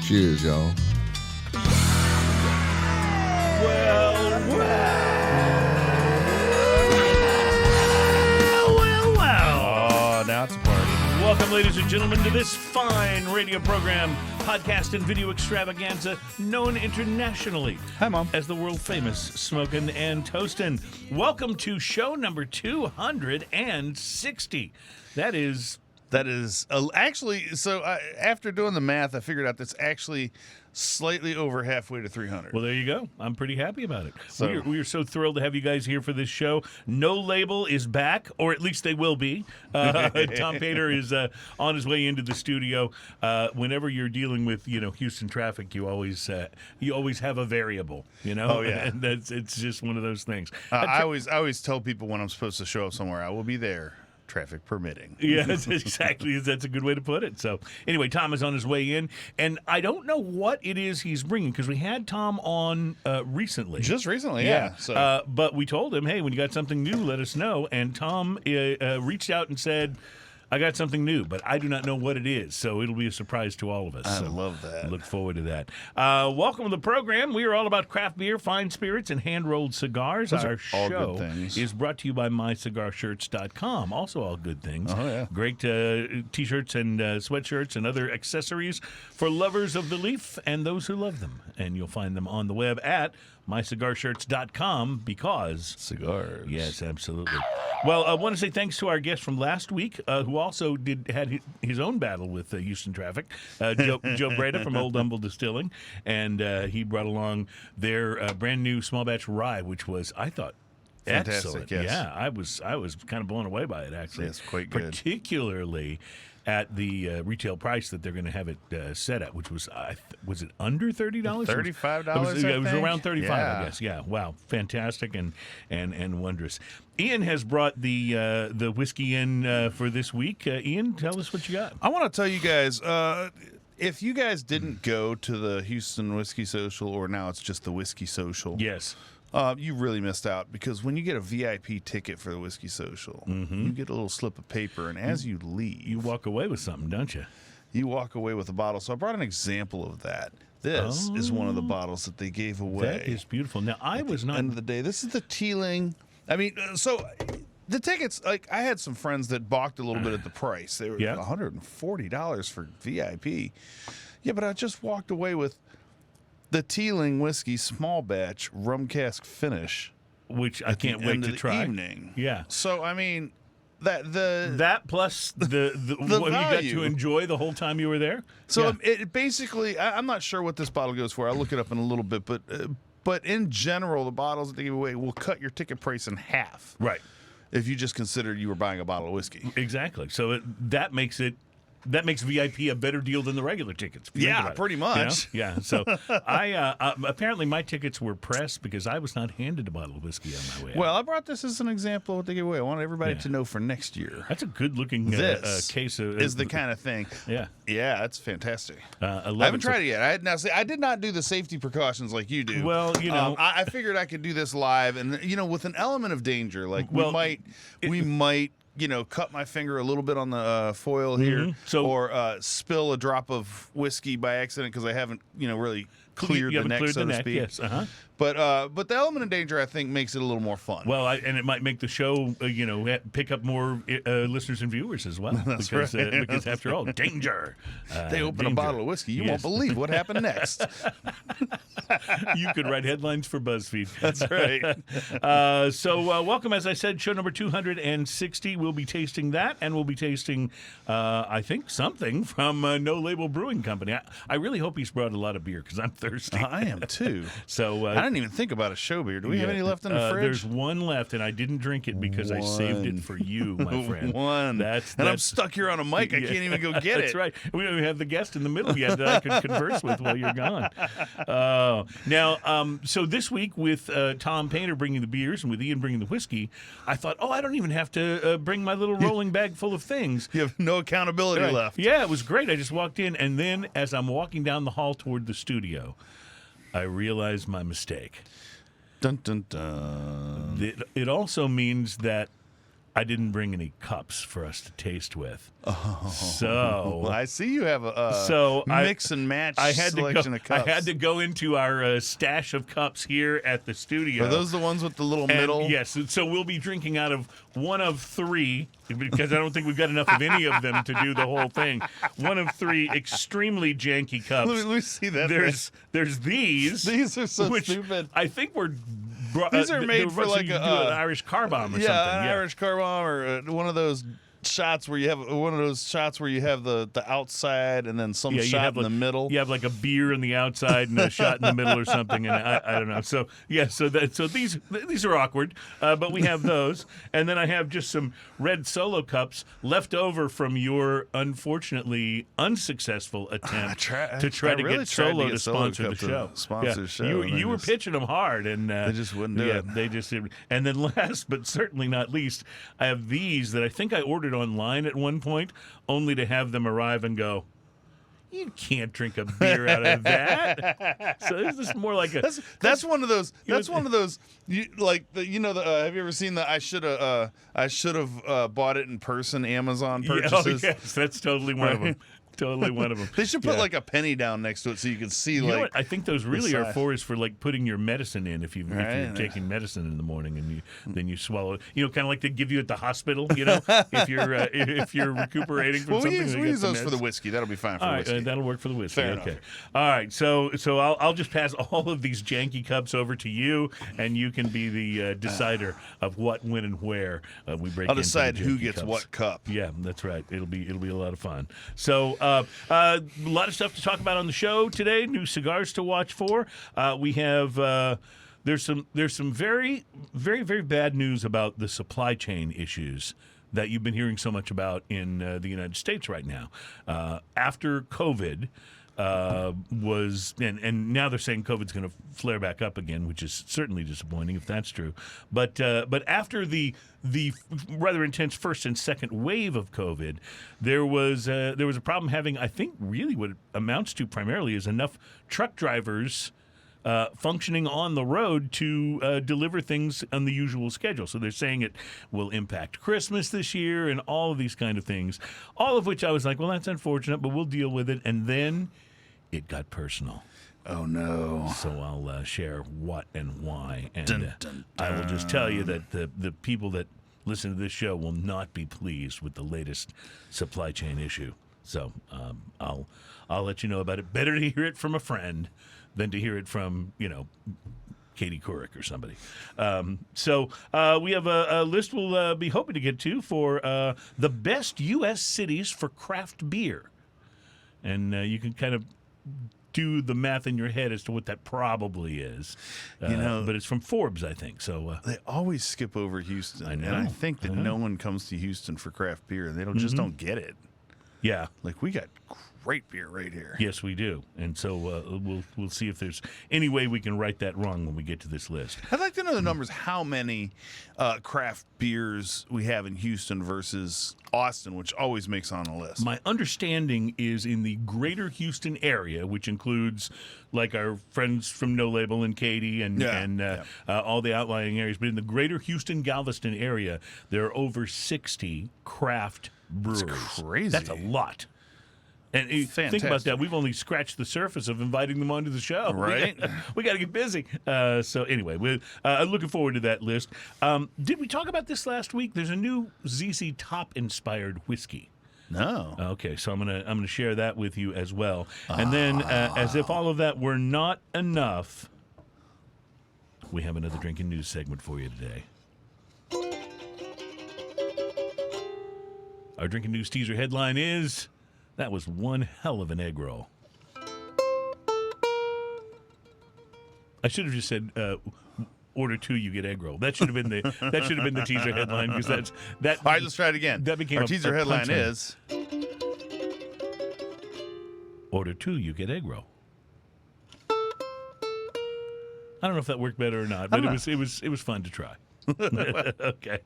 Cheers, y'all. Well. Oh, now it's a party. Welcome, ladies and gentlemen, to this fine radio program, podcast and video extravaganza known internationally as the world-famous Smokin' and Toastin'. Welcome to show number 260. That is actually, so after doing the math, I figured out that's actually slightly over halfway to 300. Well, there you go. I'm pretty happy about it. We are so thrilled to have you guys here for this show. No Label is back, or at least they will be. Tom Paynter is on his way into the studio. Whenever you're dealing with Houston traffic, you always have a variable. Oh yeah, and it's just one of those things. I always tell people when I'm supposed to show up somewhere, I will be there. Traffic permitting. Yes, exactly. That's a good way to put it. So anyway, Tom is on his way in, and I don't know what it is he's bringing because we had Tom on recently. Just recently, yeah. So. But we told him, hey, when you got something new, let us know. And Tom reached out and said, I got something new, but I do not know what it is, so it'll be a surprise to all of us. I love that. Look forward to that. Welcome to the program. We are all about craft beer, fine spirits, and hand-rolled cigars. Those Our are all show good things. is brought to you by MyCigarShirts.com. Also all good things. Oh, yeah. Great T-shirts and sweatshirts and other accessories for lovers of the leaf and those who love them. And you'll find them on the web at MyCigarShirts.com because... Cigars. Yes, absolutely. Well, I want to say thanks to our guest from last week, who also had his own battle with Houston traffic, Joe Breda from Old Humble Distilling, and he brought along their brand new small batch rye, which was, I thought, fantastic. excellent. Yes. Yeah, I was kind of blown away by it actually. Yes, quite good. Particularly at the retail price that they're going to have it set at, which was was it under $30? $35. It was around $35, yeah. I guess. Yeah, wow, fantastic and wondrous. Ian has brought the whiskey in for this week. Ian, tell us what you got. I want to tell you guys, if you guys didn't go to the Houston Whiskey Social, or now it's just the Whiskey Social, Yes. You really missed out, because when you get a VIP ticket for the Whiskey Social, you get a little slip of paper, and as you leave, You walk away with something, don't you? you walk away with a bottle. So I brought an example of that. This is one of the bottles that they gave away. That is beautiful. Now, I was not... End of the day, this is the Teeling. I mean, so the tickets, like, I had some friends that balked a little bit at the price. They were $140 for VIP. Yeah, but I just walked away with the Teeling whiskey small batch rum cask finish, which I can't wait to try. Evening. Yeah. So I mean, that plus the what you got value. to enjoy the whole time you were there. So Yeah. it basically, I'm not sure what this bottle goes for. I'll look it up in a little bit, but in general, the bottles that they give away will cut your ticket price in half. Right. If you just considered you were buying a bottle of whiskey. Exactly. So that makes VIP a better deal than the regular tickets. if you think Yeah, about it, pretty much. Yeah. So I apparently my tickets were pressed because I was not handed a bottle of whiskey on my way out. Well, I brought this as an example of what they give away. I want everybody to know for next year. That's a good looking This case of is the kind of thing. Yeah. Yeah, that's fantastic. I haven't tried it yet. I did not do the safety precautions like you do. Well, I figured I could do this live, and with an element of danger. Like we might cut my finger a little bit on the foil here, or spill a drop of whiskey by accident because I haven't really cleared the neck, so to speak. Yes. But the element of danger, I think, makes it a little more fun. Well, and it might make the show, pick up more listeners and viewers as well. That's because, right. Because after all, danger. They open danger. a bottle of whiskey. You won't believe what happened next. You could write headlines for BuzzFeed. That's right. So welcome, as I said, show number 260. We'll be tasting that, and we'll be tasting, I think, something from No Label Brewing Company. I really hope he's brought a lot of beer because I'm thirsty. I am too. So I didn't even think about a show beer. Do we have any left in the fridge? There's one left, and I didn't drink it because I saved it for you, my friend. I'm stuck here on a mic. I can't even go get it. That's right. We don't even have the guest in the middle yet that I could converse with while you're gone. Now, so this week with Tom Paynter bringing the beers and with Ian bringing the whiskey, I thought, I don't even have to bring my little rolling bag full of things. You have no accountability left. Yeah, it was great. I just walked in, and then as I'm walking down the hall toward the studio, I realized my mistake. Dun, dun, dun. It also means that I didn't bring any cups for us to taste with. Oh. So I see you have a mix and match selection of cups. I had to go into our stash of cups here at the studio. Are those the ones with the little middle? Yes. So we'll be drinking out of one of three, because I don't think we've got enough of any of them to do the whole thing. One of three extremely janky cups. Let me see that. There's these. These are so which stupid. I think were... These are made for like an Irish car bomb or something. An Irish car bomb or one of those shots where you have the outside and then some shot in the middle. You have like a beer in the outside and a shot in the middle or something, and I don't know. So these are awkward, but we have those, and then I have just some red Solo cups left over from your unfortunately unsuccessful attempt to try to get Solo to sponsor the show. You were pitching them hard, and they just wouldn't do it. They just didn't. And then last but certainly not least, I have these that I think I ordered online at one point, only to have them arrive and go, you can't drink a beer out of that. So this is more like that's one of those. That's one of those. Have you ever seen the I should have bought it in person Amazon purchases? Yes, that's totally one of them. Totally one of them. They should put like a penny down next to it so you can see. You know what I think those really are for is for like putting your medicine in if you're taking medicine in the morning and then you swallow it. You know, kind of like they give you at the hospital. You know, if you're recuperating from something. We use those for the whiskey. That'll be fine for the whiskey. That'll work for the whiskey. Fair okay. enough. All right. So I'll just pass all of these janky cups over to you, and you can be the decider of what, when, and where we break. I'll decide who gets cups. what cup. Yeah, that's right. It'll be a lot of fun. So. A lot of stuff to talk about on the show today. New cigars to watch for. We have there's some very, very, very bad news about the supply chain issues that you've been hearing so much about in the United States right now. After COVID and now they're saying COVID's going to flare back up again, which is certainly disappointing if that's true. But after the rather intense first and second wave of COVID, there was a problem having, I think, really what it amounts to primarily is enough truck drivers functioning on the road to deliver things on the usual schedule. So they're saying it will impact Christmas this year and all of these kind of things, all of which I was like, well, that's unfortunate, but we'll deal with it. And then it got personal. Oh, no. So I'll share what and why. And dun, dun, dun. I will just tell you that the people that listen to this show will not be pleased with the latest supply chain issue. So I'll let you know about it. Better to hear it from a friend than to hear it from, Katie Couric or somebody. So we have a list we'll be hoping to get to for the best U.S. cities for craft beer. And you can kind of do the math in your head as to what that probably is. But it's from Forbes, I think. So they always skip over Houston. I know. And I think that no one comes to Houston for craft beer. They just don't get it. Yeah. Like, we got great beer right here. Yes, we do. And so we'll see if there's any way we can right that wrong when we get to this list. I'd like to know the numbers, how many craft beers we have in Houston versus Austin, which always makes on a list. My understanding is in the greater Houston area, which includes like our friends from No Label and Katie and all the outlying areas. But in the greater Houston, Galveston area, there are over 60 craft breweries. That's crazy. That's a lot. And think about that. We've only scratched the surface of inviting them onto the show. Right. We got to get busy. So anyway, we're looking forward to that list. Did we talk about this last week? There's a new ZZ Top-inspired whiskey. No. Okay, so I'm gonna share that with you as well. And then, as if all of that were not enough, we have another drinking news segment for you today. Our drinking news teaser headline is... That was one hell of an egg roll. I should have just said, order two, you get egg roll. That should have been the teaser headline because that's that. All right, let's try it again. That became our teaser headline is order two, you get egg roll. I don't know if that worked better or not, but it was fun to try. Okay.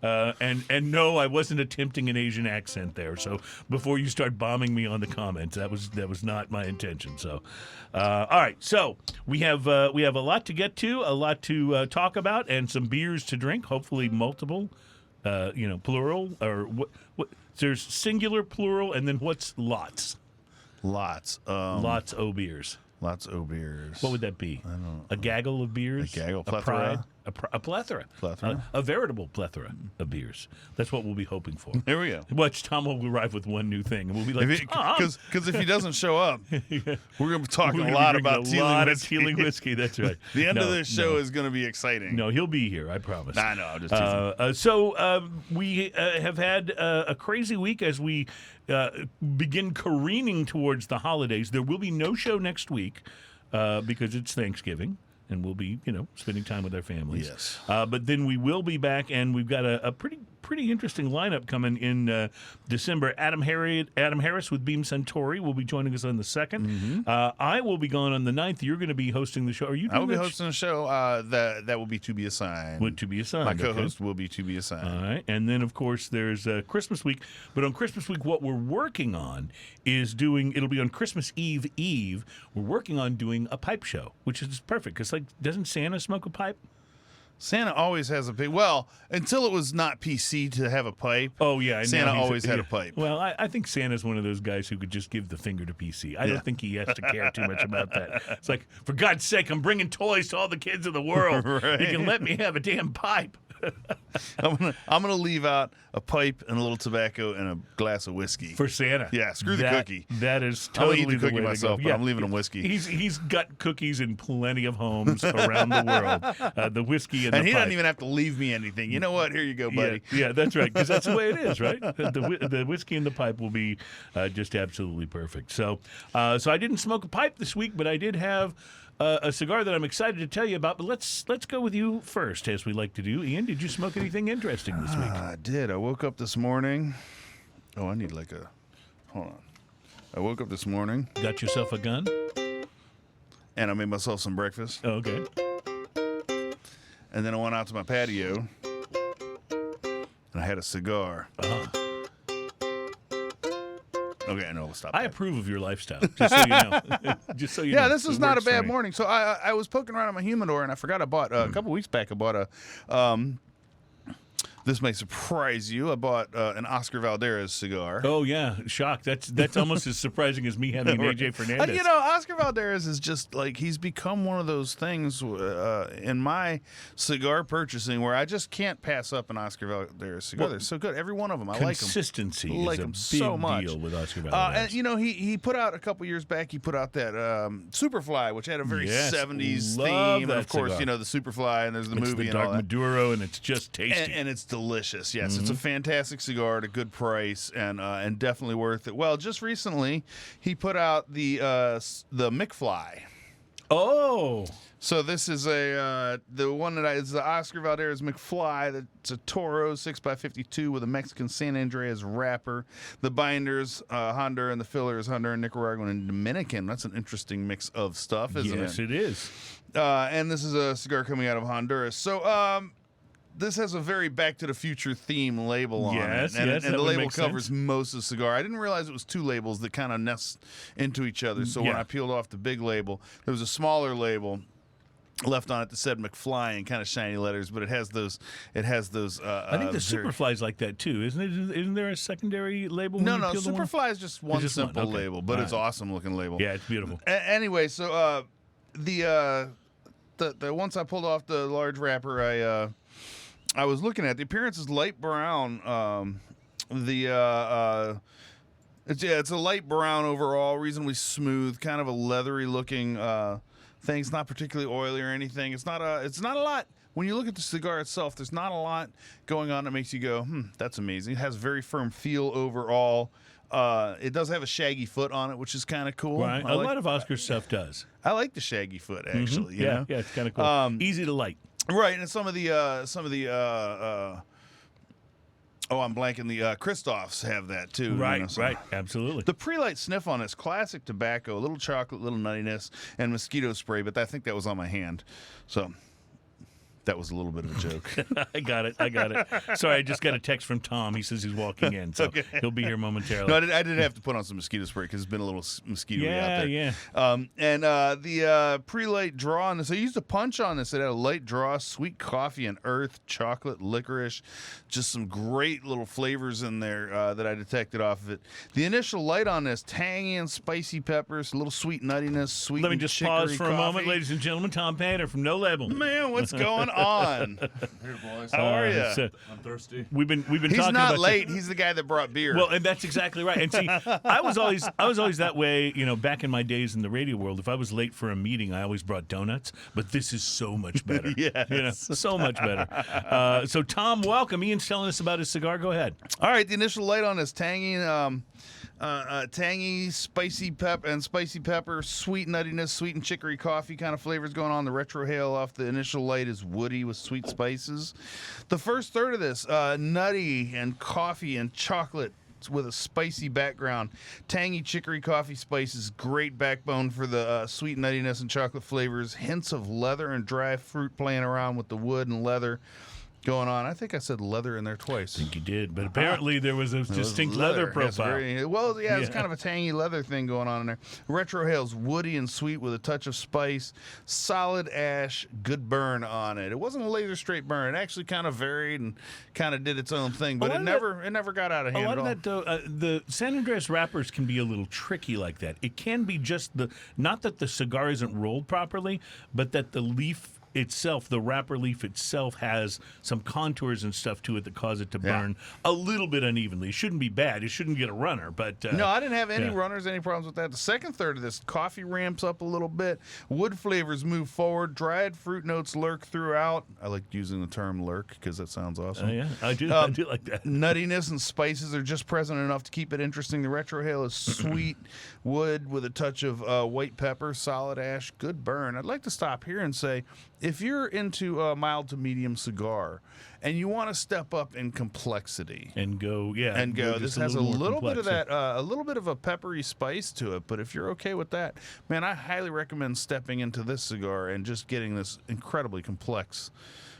And no, I wasn't attempting an Asian accent there. So before you start bombing me on the comments, that was not my intention. So, all right. So we have a lot to get to, a lot to talk about, and some beers to drink. Hopefully multiple plural or what? There's singular, plural, and then what's lots? Lots. Lots o' beers. Lots of beers. What would that be? I don't know. A gaggle of beers? A gaggle, A plethora? a plethora. Plethora? A veritable plethora of beers. That's what we'll be hoping for. There we go. Watch, Tom will arrive with one new thing, and we'll be like, because if he doesn't show up, we're going to be talking we're a lot drinking about Teeling whiskey. Teeling whiskey. That's right. The end of this show is going to be exciting. No, he'll be here, I promise. I know, I'm just teasing. We have had a crazy week as we begin careening towards the holidays. There will be no show next week because it's Thanksgiving. And we'll be, spending time with our families. Yes. But then we will be back, and we've got a pretty interesting lineup coming in December. Adam Harris with Beam Suntory will be joining us on the 2nd. Mm-hmm. I will be gone on the 9th. You're going to be hosting the show. Are you? I will be hosting the show. That will be to be assigned. To be assigned. My co-host will be to be assigned. All right. And then, of course, there's Christmas week. But on Christmas week, what we're working on is it'll be on Christmas Eve. We're working on doing a pipe show, which is perfect because, doesn't Santa smoke a pipe? Santa always has a pipe. Well, until it was not PC to have a pipe. Oh, yeah. Santa always had a pipe. Well, I think Santa's one of those guys who could just give the finger to PC. I don't think he has to care too much about that. It's like, for God's sake, I'm bringing toys to all the kids in the world. Right. You can let me have a damn pipe. I'm gonna leave out a pipe and a little tobacco and a glass of whiskey For Santa. Yeah, screw the cookie. That is I'll totally eat the the cookie way to myself, go. but I'm leaving him whiskey. He's got cookies in plenty of homes around the world. The whiskey and the he pipe. doesn't even have to leave me anything. You know what? Here you go, buddy. Yeah, that's right, because that's the way it is, right? The whiskey and the pipe will be just absolutely perfect. So I didn't smoke a pipe this week, but I did have a cigar that I'm excited to tell you about. But let's go with you first, as we like to do. Ian, did you smoke anything interesting this week? I did. I woke up this morning. Oh, I need hold on. I woke up this morning. Got yourself a gun? And I made myself some breakfast. Oh, okay. And then I went out to my patio. And I had a cigar. Uh-huh. Okay, no, we'll stop. I approve of your lifestyle, just so you know. Just so you know. Yeah, this is not a works for bad me. morning. So I was poking around on my humidor, and I forgot I bought a couple weeks back. I bought this may surprise you. I bought an Oscar Valdez cigar. Oh yeah, shock. That's almost as surprising as me having an AJ Fernandez. Oscar Valdez is just he's become one of those things in my cigar purchasing where I just can't pass up an Oscar Valdez cigar. Well, they're so good. Every one of them, I like them. Consistency like is a them big so much. deal with Oscar Valdez. And he put out a couple years back. He put out that Superfly, which had a very 70s love theme, that and of course, cigar. the Superfly, and there's the It's movie the and dark all that. Maduro, and it's just tasty. And it's delicious. Yes, it's a fantastic cigar at a good price, and definitely worth it. Well, just recently he put out the McFly. Oh, So this is the one that is the Oscar Valdez McFly. It's a Toro 6x52 with a Mexican San Andreas wrapper. The binders Honduran, and the filler is Honduran, Nicaraguan, and Dominican. That's an interesting mix of stuff, isn't it? yes, it is. And this is a cigar coming out of Honduras. So this has a very Back to the Future theme label on Yes, it. And, yes, and that the would label make covers sense. most of the cigar. I didn't realize it was two labels that kind of nest into each other. So when Yeah. I peeled off the big label, there was a smaller label left on it that said McFly in kind of shiny letters, but it has those. I think the Superfly's like that too, isn't it? Isn't there a secondary label? No, when you no, peel the one? Superfly is just one just one, simple okay. label, but All it's right. awesome looking label. Yeah, it's beautiful. Anyway, so the once I pulled off the large wrapper, I was looking at the appearance is light brown. It's a light brown overall, reasonably smooth, kind of a leathery looking thing. It's not particularly oily or anything. It's not a lot. When you look at the cigar itself, there's not a lot going on that makes you go, that's amazing. It has a very firm feel overall. It does have a shaggy foot on it, which is kind of cool. Right, a lot of Oscar stuff does. I like the shaggy foot actually. You know? Yeah, it's kind of cool. Easy to light. Right, and some of the I'm blanking. The Christophs have that too. Right, right, absolutely. The pre-light sniff on it's classic tobacco, a little chocolate, little nuttiness, and mosquito spray. But I think that was on my hand, so That was a little bit of a joke. I got it. Sorry, I just got a text from Tom. He says he's walking in, so he'll be here momentarily. No, I did have to put on some mosquito spray because it's been a little mosquito-y out there. Yeah. And the pre-light draw on this, I used a punch on this. It had a light draw, sweet coffee and earth, chocolate, licorice, just some great little flavors in there that I detected off of it. The initial light on this, tangy and spicy peppers, a little sweet nuttiness, sweet. Let me just pause for a moment, ladies and gentlemen. Tom Paynter from No Label. Man, what's going on? Here, boys. How are you? I'm thirsty. We've been He's talking not about late. He's the guy that brought beer. Well, and that's exactly right. And see, I was always that way. Back in my days in the radio world, if I was late for a meeting, I always brought donuts. But this is so much better. Yes. So much better. So Tom, welcome. Ian's telling us about his cigar. Go ahead. All right, the initial light on this tangy, spicy pepper, sweet nuttiness, sweet and chicory coffee kind of flavors going on. The retrohale off the initial light is woody with sweet spices. The first third of this, nutty and coffee and chocolate with a spicy background. Tangy chicory coffee spices, great backbone for the sweet nuttiness and chocolate flavors. Hints of leather and dry fruit playing around with the wood and leather going on. I think I said leather in there twice. I think you did, but apparently there was a distinct leather profile. It's kind of a tangy leather thing going on in there. Retrohale's woody and sweet with a touch of spice. Solid ash, good burn on it. It wasn't a laser straight burn. It actually kind of varied and kind of did its own thing, but it never got out of hand at all. A lot of that, though, the San Andreas wrappers can be a little tricky like that. It can be just not that the cigar isn't rolled properly, but that the leaf itself, the wrapper leaf itself, has some contours and stuff to it that cause it to burn a little bit unevenly. It shouldn't be bad. It shouldn't get a runner, but no, I didn't have any runners, any problems with that. The second third of this, coffee ramps up a little bit. Wood flavors move forward. Dried fruit notes lurk throughout. I like using the term lurk because that sounds awesome. Yeah, I do like that. Nuttiness and spices are just present enough to keep it interesting. The retrohale is sweet wood with a touch of white pepper, solid ash, good burn. I'd like to stop here and say, if you're into a mild to medium cigar and you want to step up in complexity and go, this has a little bit of that, a little bit of a peppery spice to it. But if you're okay with that, man, I highly recommend stepping into this cigar and just getting this incredibly complex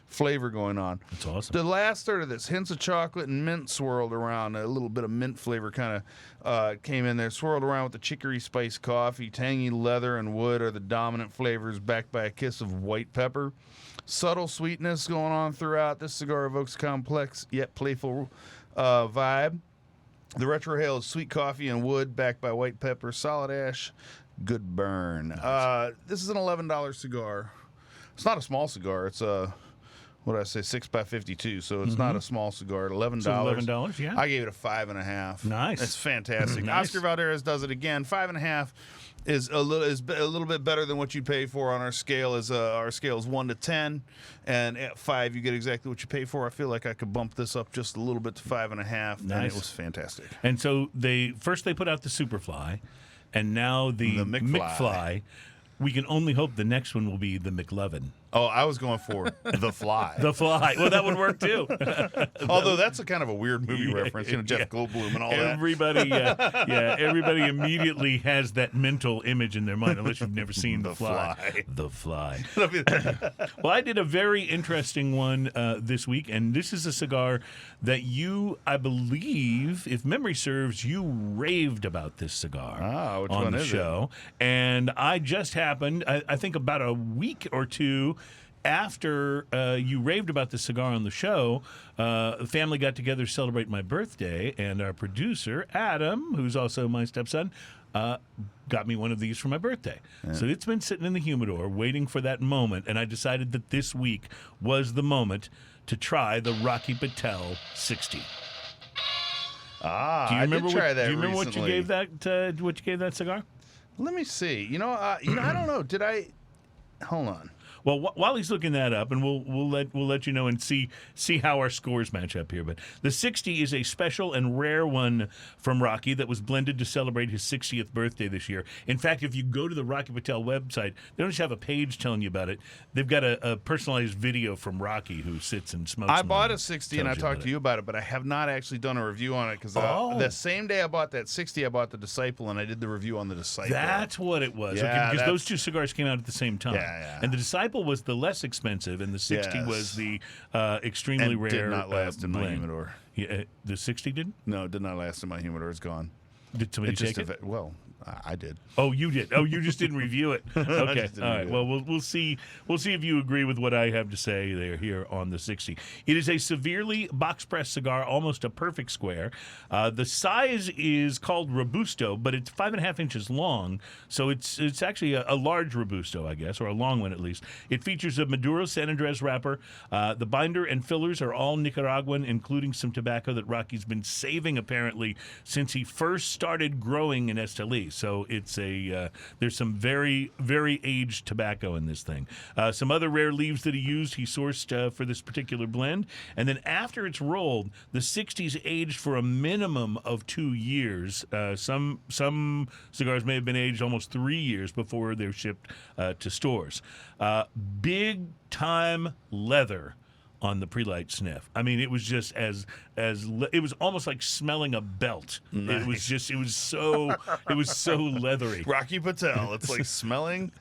flavor going on. That's awesome. The last third of this, hints of chocolate and mint swirled around. A little bit of mint flavor kind of came in there. Swirled around with the chicory spice coffee. Tangy leather and wood are the dominant flavors, backed by a kiss of white pepper. Subtle sweetness going on throughout. This cigar evokes a complex yet playful vibe. The retrohale is sweet coffee and wood, backed by white pepper. Solid ash, good burn. Nice. This is an $11 cigar. It's not a small cigar. It's a... what did I say? 6x52, so it's not a small cigar. At $11. So $11, yeah. I gave it a 5.5. Nice. It's fantastic. Nice. Oscar Valdez does it again. 5.5 is a little bit better than what you pay for on our scale. Our scale is 1 to 10, and at 5 you get exactly what you pay for. I feel like I could bump this up just a little bit to 5.5, and it was fantastic. And so they put out the Superfly, and now the McFly. We can only hope the next one will be the McLovin. Oh, I was going for The Fly. The Fly. Well, that would work too. Although that's a kind of a weird movie reference, Jeff Goldblum and all everybody, everybody immediately has that mental image in their mind, unless you've never seen The Fly. The Fly. Well, I did a very interesting one this week, and this is a cigar that you, I believe, if memory serves, you raved about this cigar which on one the is show. And I just happened, I think about a week or two after you raved about the cigar on the show, the family got together to celebrate my birthday, and our producer, Adam, who's also my stepson, got me one of these for my birthday. Yeah. So it's been sitting in the humidor waiting for that moment, and I decided that this week was the moment to try the Rocky Patel 60. I did try that. Do you remember what recently. you gave that cigar? Let me see. I don't know. Did I? Hold on. Well, while he's looking that up, and we'll let you know and see how our scores match up here. But the 60 is a special and rare one from Rocky that was blended to celebrate his 60th birthday this year. In fact, if you go to the Rocky Patel website, they don't just have a page telling you about it. They've got a personalized video from Rocky who sits and smokes. I bought a 60, and I talked to you about it, but I have not actually done a review on it because the same day I bought that 60, I bought the Disciple, and I did the review on the Disciple. That's what it was. Yeah, because those two cigars came out at the same time. Yeah. And the Disciple triple was the less expensive, and the 60 was the extremely rare. Did not last in my blend. humidor. Yeah, the 60 didn't? No, it did not last in my humidor. It's gone. Did somebody take it? Well, I did. Oh, you did. Oh, you just didn't review it. Okay. All right. Well, we'll see. We'll see if you agree with what I have to say there here on the 60. It is a severely box pressed cigar, almost a perfect square. The size is called Robusto, but it's 5.5 inches long, so it's actually a large Robusto, I guess, or a long one at least. It features a Maduro San Andres wrapper. The binder and fillers are all Nicaraguan, including some tobacco that Rocky's been saving apparently since he first started growing in Esteli. So it's there's some very, very aged tobacco in this thing. Some other rare leaves that he sourced for this particular blend. And then after it's rolled, the 60's aged for a minimum of 2 years. Some cigars may have been aged almost 3 years before they're shipped to stores. Big time leather on the pre-light sniff. I mean, it was just it was almost like smelling a belt. Nice. It was so leathery. Rocky Patel. It's like smelling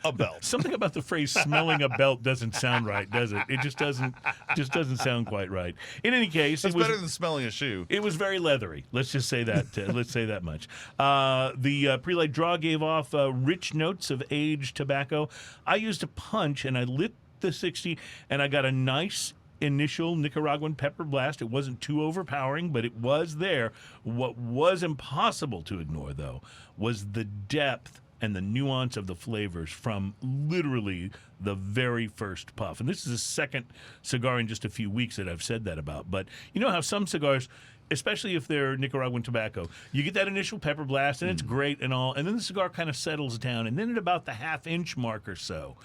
a belt. Something about the phrase "smelling a belt" doesn't sound right, does it? It just doesn't sound quite right. In any case, it's better than smelling a shoe. It was very leathery. Let's just say that. Let's say that much. The pre-light draw gave off rich notes of aged tobacco. I used a punch and I lit the 60, and I got a nice initial Nicaraguan pepper blast. It wasn't too overpowering, but it was there. What was impossible to ignore, though, was the depth and the nuance of the flavors from literally the very first puff. And this is the second cigar in just a few weeks that I've said that about. But you know how some cigars, especially if they're Nicaraguan tobacco, you get that initial pepper blast, and it's great and all, and then the cigar kind of settles down, and then at about the half-inch mark or so,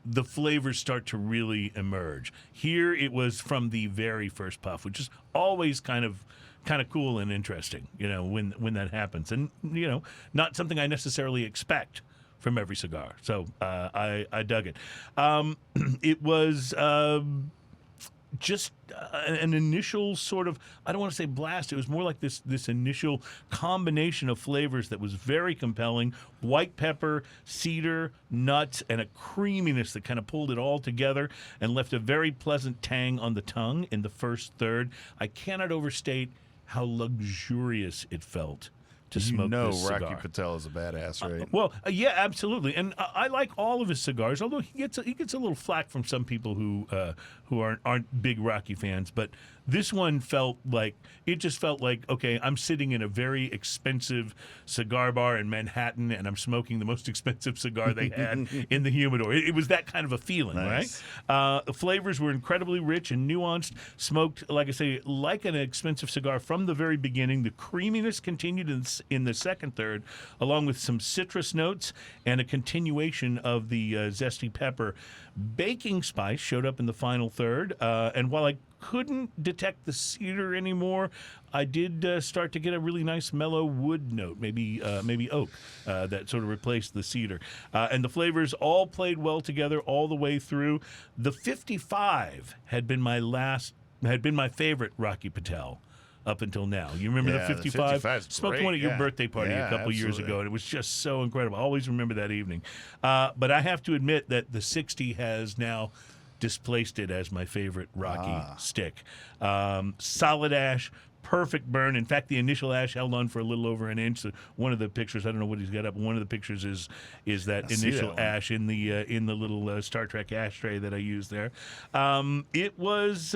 the flavors start to really emerge. Here it was from the very first puff, which is always kind of cool and interesting, when that happens. And, not something I necessarily expect from every cigar. So I dug it. It was just an initial sort of, I don't want to say blast, it was more like this initial combination of flavors that was very compelling. White pepper, cedar, nuts, and a creaminess that kind of pulled it all together and left a very pleasant tang on the tongue in the first third. I cannot overstate how luxurious it felt to smoke this cigar. Rocky Patel is a badass, right? Yeah, absolutely, and I like all of his cigars. Although he gets a little flack from some people who aren't big Rocky fans, but this one felt like okay, I'm sitting in a very expensive cigar bar in Manhattan, and I'm smoking the most expensive cigar they had in the humidor. It was that kind of a feeling, nice. Right? The flavors were incredibly rich and nuanced, smoked, like I say, like an expensive cigar from the very beginning. The creaminess continued in the second third, along with some citrus notes and a continuation of the zesty pepper. Baking spice showed up in the final third, and while I couldn't detect the cedar anymore, I did start to get a really nice mellow wood note, maybe oak, that sort of replaced the cedar. And the flavors all played well together all the way through. The 55 had been my favorite Rocky Patel up until now. You remember the 55? Smoked great. One at your birthday party a couple years ago, and it was just so incredible. I always remember that evening. But I have to admit that the 60 has now displaced it as my favorite Rocky stick. Solid ash, perfect burn. In fact, the initial ash held on for a little over an inch. So one of the pictures, I don't know what he's got up, but one of the pictures is that initial ash in the little Star Trek ashtray that I used there. It was...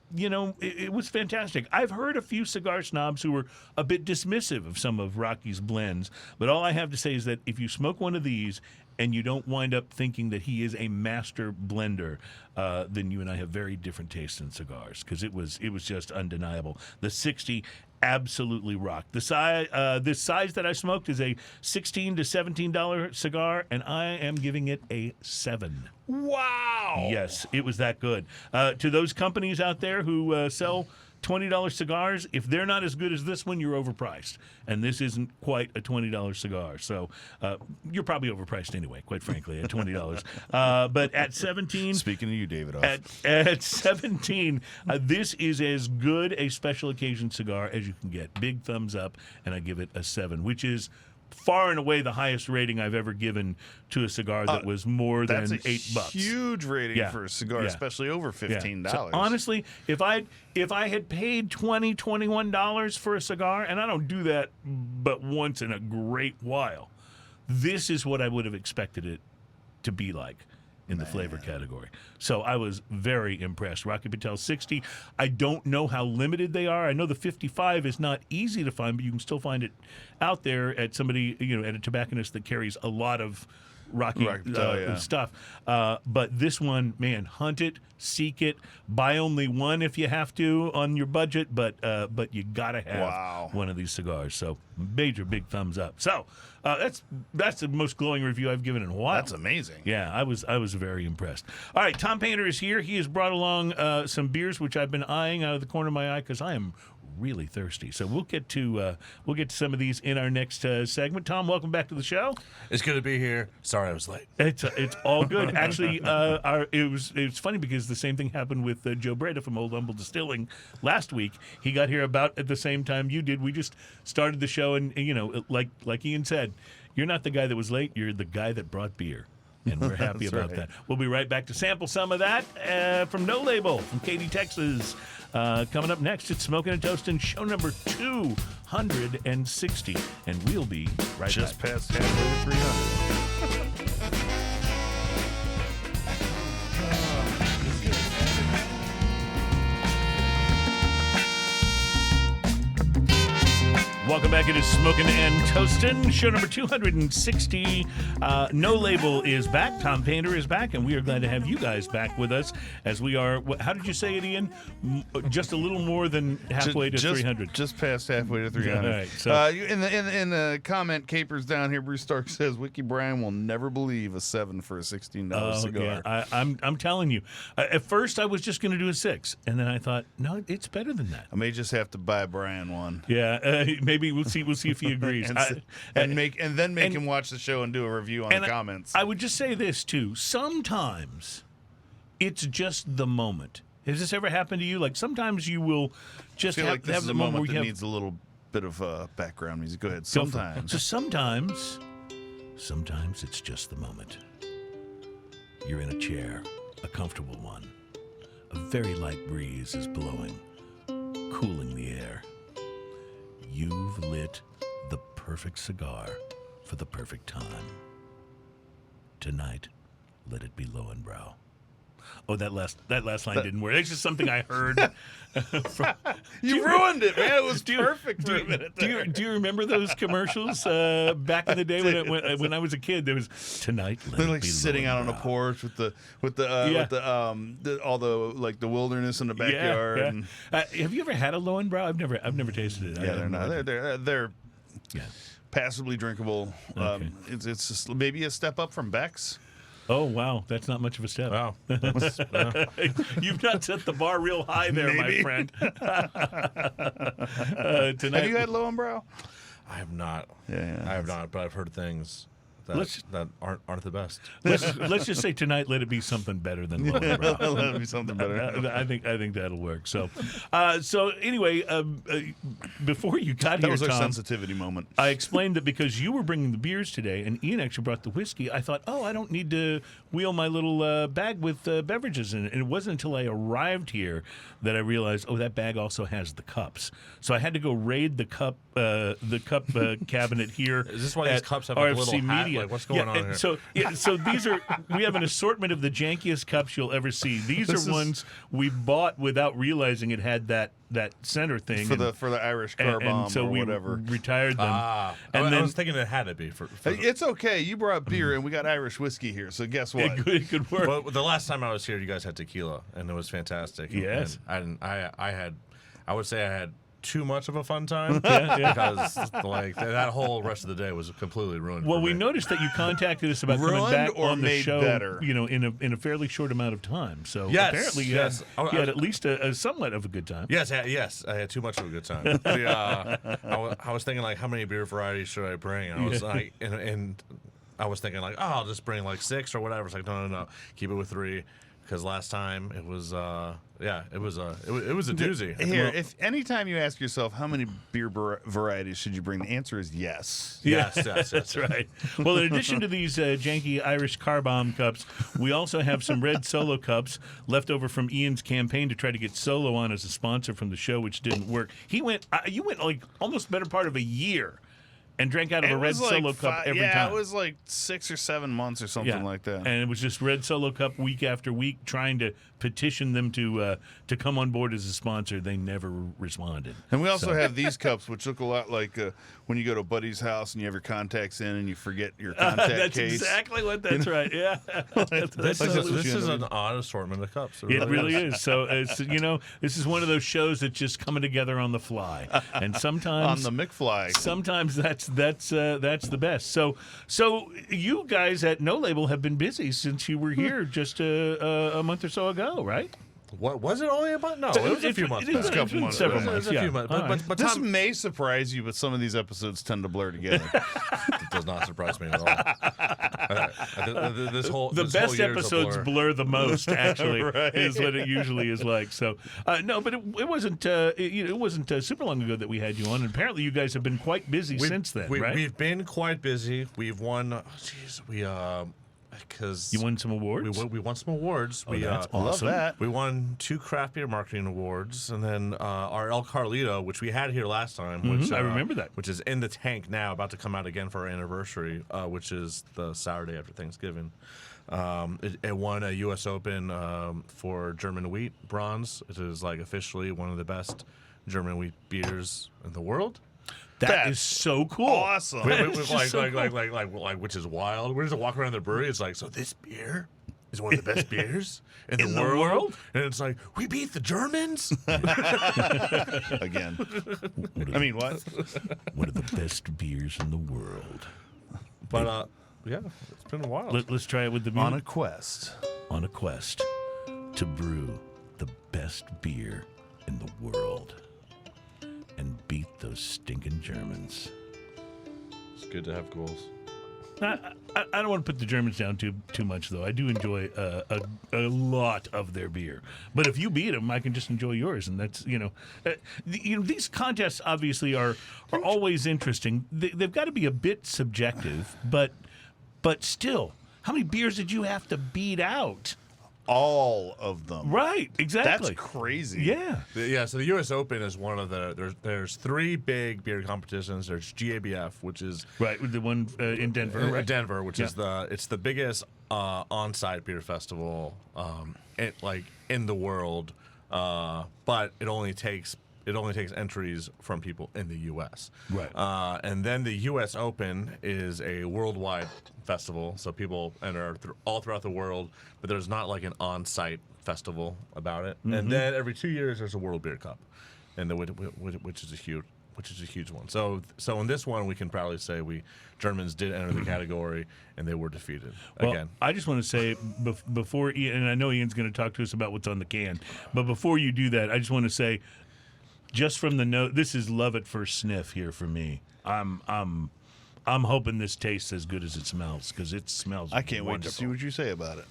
it was fantastic. I've heard a few cigar snobs who were a bit dismissive of some of Rocky's blends, but all I have to say is that if you smoke one of these and you don't wind up thinking that he is a master blender, then you and I have very different tastes in cigars, because it was just undeniable. The 60 absolutely rocked. The size that I smoked is a $16 to $17 cigar, and I am giving it a 7. Wow! Yes, it was that good. To those companies out there who sell $20 cigars, if they're not as good as this one, you're overpriced. And this isn't quite a $20 cigar. So you're probably overpriced anyway, quite frankly, at $20. But at 17... Speaking of you, David. At 17, this is as good a special occasion cigar as you can get. Big thumbs up, and I give it a 7, which is far and away the highest rating I've ever given to a cigar that was more than $8. Huge rating for a cigar, especially over $15. Yeah. So honestly, if I had paid $20, $21 for a cigar, and I don't do that but once in a great while, this is what I would have expected it to be like in the flavor category. So I was very impressed. Rocky Patel 60. I don't know how limited they are. I know the 55 is not easy to find, but you can still find it out there at somebody, at a tobacconist that carries a lot of Rocky stuff. But this one, man, hunt it, seek it, buy only one if you have to on your budget, but you gotta have one of these cigars. So major big thumbs up. So that's the most glowing review I've given in a while. That's amazing. Yeah, I was very impressed. All right, Tom Paynter is here. He has brought along some beers which I've been eyeing out of the corner of my eye because I am really thirsty. So we'll get to some of these in our next segment. Tom, welcome back to the show. It's good to be here. Sorry I was late. It's all good. Actually, it was funny because the same thing happened with Joe Breda from Old Humble Distilling last week. He got here about at the same time you did. We just started the show, and like Ian said, you're not the guy that was late. You're the guy that brought beer. And we're happy about that. We'll be right back to sample some of that from No Label from Katy, Texas. Coming up next, it's Smoking and Toasting, show number 260. And we'll be right just back. Just past halfway to 300. Welcome back. It is Smoking and Toasting, show number 260. No Label is back. Tom Paynter is back, and we are glad to have you guys back with us as we are. How did you say it, Ian? Just a little more than halfway to 300. Just past halfway to 300. All right, so in the comment capers down here, Bruce Stark says Wiki Bryan will never believe a 7 for a $16 cigar. Yeah, I'm telling you. At first, I was just going to do a 6, and then I thought, no, it's better than that. I may just have to buy Brian one. Yeah, maybe we'll see if he agrees. and make him watch the show and do a review on the comments. I would just say this too. Sometimes it's just the moment. Has this ever happened to you? Like sometimes you will just have the moment where you needs a little bit of background music. Go ahead. Sometimes. So sometimes it's just the moment. You're in a chair, a comfortable one. A very light breeze is blowing, cooling the air. You've lit the perfect cigar for the perfect time. Tonight, let it be Lowenbrow. Oh, that last line didn't work. It's just something I heard. You ruined it, man. It was perfect for a minute there. Do you remember those commercials back in the day when I was a kid? There was tonight. They're like sitting out on a porch with the wilderness in the backyard. Yeah. Have you ever had a Lowenbrow? I've never tasted it. Yeah, they're not. They're passably drinkable. Okay. It's just maybe a step up from Beck's. Oh, wow. That's not much of a step. Wow. You've not set the bar real high there, my friend. Tonight, have you had Lowenbrow? I have not. Yeah. I have not, but I've heard things that aren't the best. Let's just say tonight, let it be something better than Lowenbrow. Let it be something better. I think that'll work. So anyway, before you got that here, was our Tom, sensitivity moment. I explained that because you were bringing the beers today, and Ian actually brought the whiskey. I thought, I don't need to wheel my little bag with beverages in it. And it wasn't until I arrived here that I realized, that bag also has the cups. So I had to go raid the cup cabinet here. Is this why these cups have RFC a little hat? Media. Like, what's going on here? So we have an assortment of the jankiest cups you'll ever see. These are ones we bought without realizing it had that center thing for the Irish car bomb and so or we retared retired them. And I was thinking it had to be for it's okay. You brought beer and we got Irish whiskey here, so guess what? It could work. Well, the last time I was here, you guys had tequila, and it was fantastic. Yes, and I would say I had too much of a fun time because that whole rest of the day was completely ruined. Well, we me. noticed that you contacted us about coming back on the show, better. In a fairly short amount of time. So apparently, you had at least a somewhat of a good time. Yes, I had too much of a good time. I was thinking how many beer varieties should I bring? And I was and I was thinking I'll just bring 6 or whatever. It's like no, keep it with 3. Because last time it was Yeah, it was a doozy. Here, if anytime you ask yourself how many beer varieties should you bring, the answer is yes. Yes, That's right. Well, in addition to these janky Irish car bomb cups, we also have some red Solo cups left over from Ian's campaign to try to get Solo on as a sponsor from the show, which didn't work. You went like almost better part of a year and drank out of a red Solo cup every time. Yeah, it was like 6 or 7 months or something like that. And it was just red Solo cup week after week, trying to petition them to come on board as a sponsor. They never responded. And we also have these cups, which look a lot like when you go to a buddy's house and you have your contacts in and you forget your contact that's case. Exactly what that's right. Yeah. This is an odd assortment of cups. It really is. So it's, this is one of those shows that's just coming together on the fly, and sometimes on the McFly. Sometimes that's the best. So you guys at No Label have been busy since you were here just a month or so ago, right? What was it? Only a month? No, it was a few months. It was a couple months. Several months. It was a few months. But this may surprise you, but some of these episodes tend to blur together. It does not surprise me at all. The best episodes blur the most. Actually, right. Is what it usually is like. So no, but it wasn't. It wasn't super long ago that we had you on, and apparently you guys have been quite busy since then, right? We've been quite busy. We've won. Because you won some awards. We won some awards. That's awesome. Love that. We won 2 craft beer marketing awards, and then our El Carlito, which we had here last time. Which I remember that. Which is in the tank now, about to come out again for our anniversary, which is the Saturday after Thanksgiving. It won a U.S. Open for German wheat bronze. It is like officially one of the best German wheat beers in the world. That is so cool. Awesome. Which is wild. We're just walking around the brewery. It's like, so this beer is one of the best beers in the world? And it's like, we beat the Germans? Again. What? One of the best beers in the world. But, yeah, it's been a while. Let's try it with the music. On a quest to brew the best beer in the world. And beat those stinking Germans. It's good to have goals. I don't want to put the Germans down too much, though. I do enjoy a lot of their beer. But if you beat them, I can just enjoy yours, and that's these contests obviously are always interesting. They've got to be a bit subjective, but still, how many beers did you have to beat out? All of them. Right, exactly. That's crazy. Yeah. So the U.S. Open is one of there's 3 big beer competitions. There's GABF, which is right, the one in Denver. Right? Denver, which is the biggest on-site beer festival in the world. But it only takes entries from people in the U.S. Right. And then the U.S. Open is a worldwide festival, so people enter all throughout the world, but there's not like an on-site festival about it. Mm-hmm. And then every 2 years there's a World Beer Cup, and which is a huge one. So in this one we can proudly say Germans did enter the category and they were defeated again. I just want to say before Ian, and I know Ian's going to talk to us about what's on the can, but before you do that, I just want to say, just from the note, this is love at first sniff here for me. I'm hoping this tastes as good as it smells, because it smells I can't wonderful. wait to see what you say about it.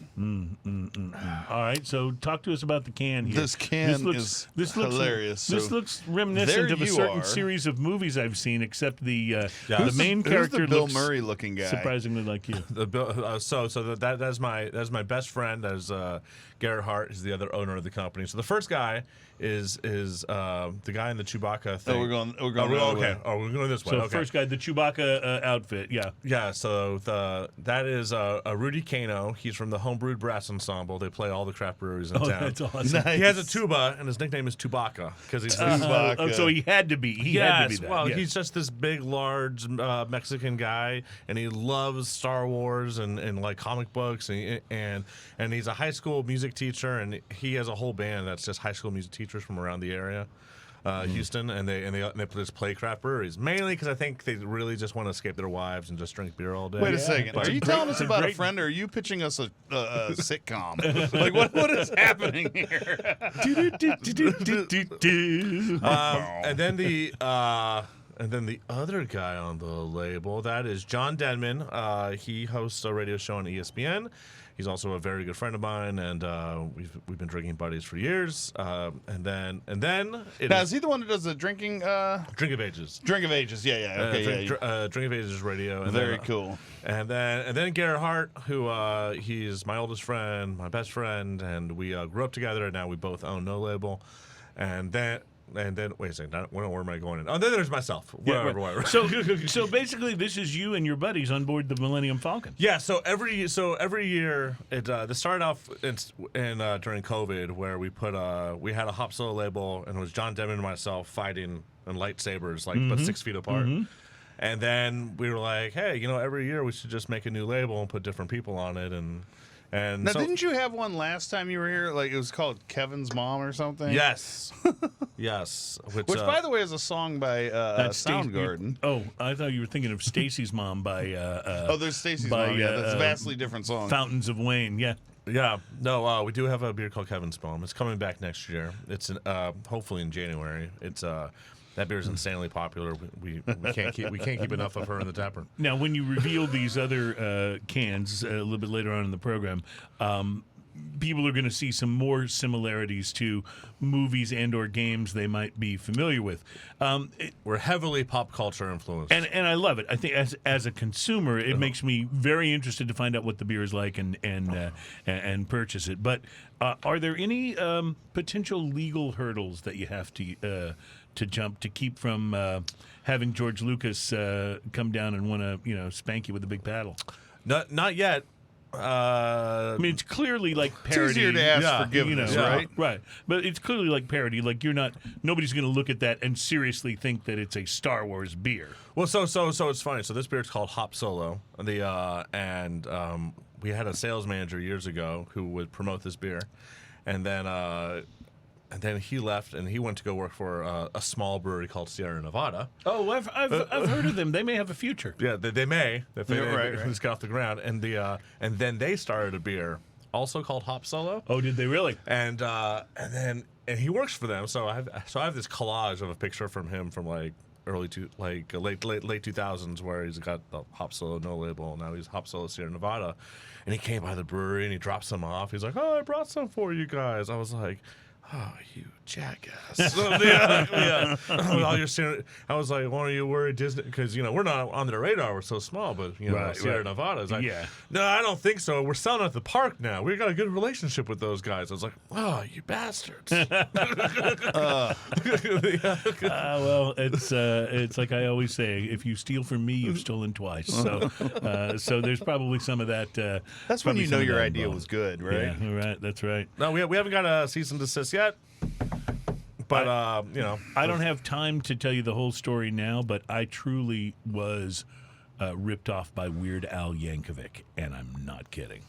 All right, so talk to us about the can here. This can is hilarious. This looks reminiscent of a certain series of movies I've seen, except the main character the Bill looks Murray looking guy, surprisingly like you. That's my best friend. As Garrett Hart is the other owner of the company. So the first guy is the guy in the Chewbacca thing. We're going we're going this way. So okay. First guy, the Chewbacca outfit, yeah. So that is Rudy Cano. He's from the Homebrewed Brass Ensemble. They play all the craft breweries in town. That's awesome. Nice. He has a tuba, and his nickname is Chewbacca because he's Chewbacca. So he had to be. He had to be that. Well, he's just this big, large Mexican guy, and he loves Star Wars and like comic books, and he's a high school music teacher, and he has a whole band that's just high school music teachers from around the area. Houston, and they just play craft breweries, mainly because I think they really just want to escape their wives and just drink beer all day. Wait a second, are you telling us about a friend, or are you pitching us a sitcom? Like what is happening here? And then then the other guy on the label, that is John Denman. He hosts a radio show on ESPN. He's also a very good friend of mine, and we've been drinking buddies for years. And then is he the one who does the drinking? Drink of Ages. Drink of Ages, yeah. Okay, Drink of Ages radio. And very cool. And then Garrett Hart, who he's my oldest friend, my best friend, and we grew up together, and now we both own No Label. And then wait a second, where am I going in? Oh, then there's myself. Whatever. So basically, this is you and your buddies on board the Millennium Falcon. Yeah. So every year, this started off during COVID, where we had a hop solo label, and it was John Denman and myself fighting in lightsabers, but 6 feet apart. Mm-hmm. And then we were like, hey, every year we should just make a new label and put different people on it, and now, didn't you have one last time you were here? Like, it was called Kevin's Mom or something? Yes. Yes. Which, by the way, is a song by Soundgarden. I thought you were thinking of Stacy's Mom by... there's Stacy's Mom. Yeah, that's a vastly different song. Fountains of Wayne, yeah. Yeah. No, we do have a beer called Kevin's Mom. It's coming back next year. It's hopefully in January. It's... That beer is insanely popular. We can't keep enough of her in the taproom. Now, when you reveal these other cans a little bit later on in the program, people are going to see some more similarities to movies and/or games they might be familiar with. We're heavily pop culture influenced, and I love it. I think as a consumer, it makes me very interested to find out what the beer is like and purchase it. But are there any potential legal hurdles that you have to jump to keep from having George Lucas come down and want to spank you with a big paddle? Not yet. I mean, it's clearly like parody. It's easier to ask forgiveness, right? Right. But it's clearly like parody. Like nobody's going to look at that and seriously think that it's a Star Wars beer. Well, so it's funny. So this beer is called Hop Solo. We had a sales manager years ago who would promote this beer, and then he left and he went to go work for a small brewery called Sierra Nevada. Oh, I've heard of them. They may have a future. Yeah, they may. If they right. just got off the ground, and then they started a beer also called Hop Solo. Oh, did they really? And he works for them. So I have this collage of a picture from him from late 2000s where he's got the Hop Solo No Label. Now he's Hop Solo Sierra Nevada, and he came by the brewery and he dropped some off. He's like, "Oh, I brought some for you guys." I was like, "Oh, you jackass!" Yeah. I was like, "Why are you worried, Disney?" Because we're not on their radar. We're so small, but Sierra Nevada is like, "No, I don't think so. We're selling at the park now. We've got a good relationship with those guys." I was like, "Oh, you bastards!" Well, it's like I always say: if you steal from me, you've stolen twice. So there's probably some of that. That's when you know your idea was good, right? Yeah, right. That's right. No, we haven't got a cease and desist yet. But, I don't have time to tell you the whole story now, but I truly was ripped off by Weird Al Yankovic, and I'm not kidding.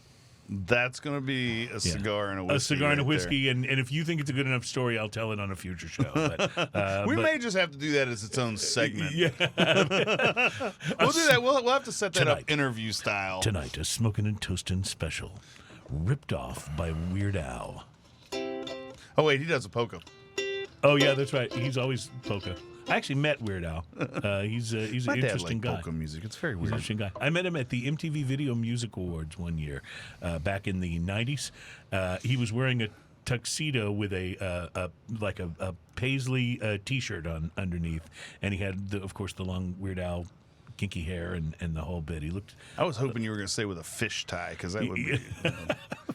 That's going to be a cigar and a whiskey. A cigar and a whiskey, and if you think it's a good enough story, I'll tell it on a future show. But, we may just have to do that as its own segment. Yeah. We'll do that. We'll have to set that up interview style. Tonight, a Smokin' and Toastin' special. Ripped off by Weird Al. Oh, wait, he does a polka. Oh, yeah, that's right. He's always polka. I actually met Weird Al. He's an interesting guy. Polka music. It's very weird. He's an interesting guy. I met him at the MTV Video Music Awards one year, back in the 90s. He was wearing a tuxedo with a paisley T-shirt on underneath, and he had, of course, the long Weird Al kinky hair and the whole bit. He looked. I was hoping you were going to say with a fish tie, because that would be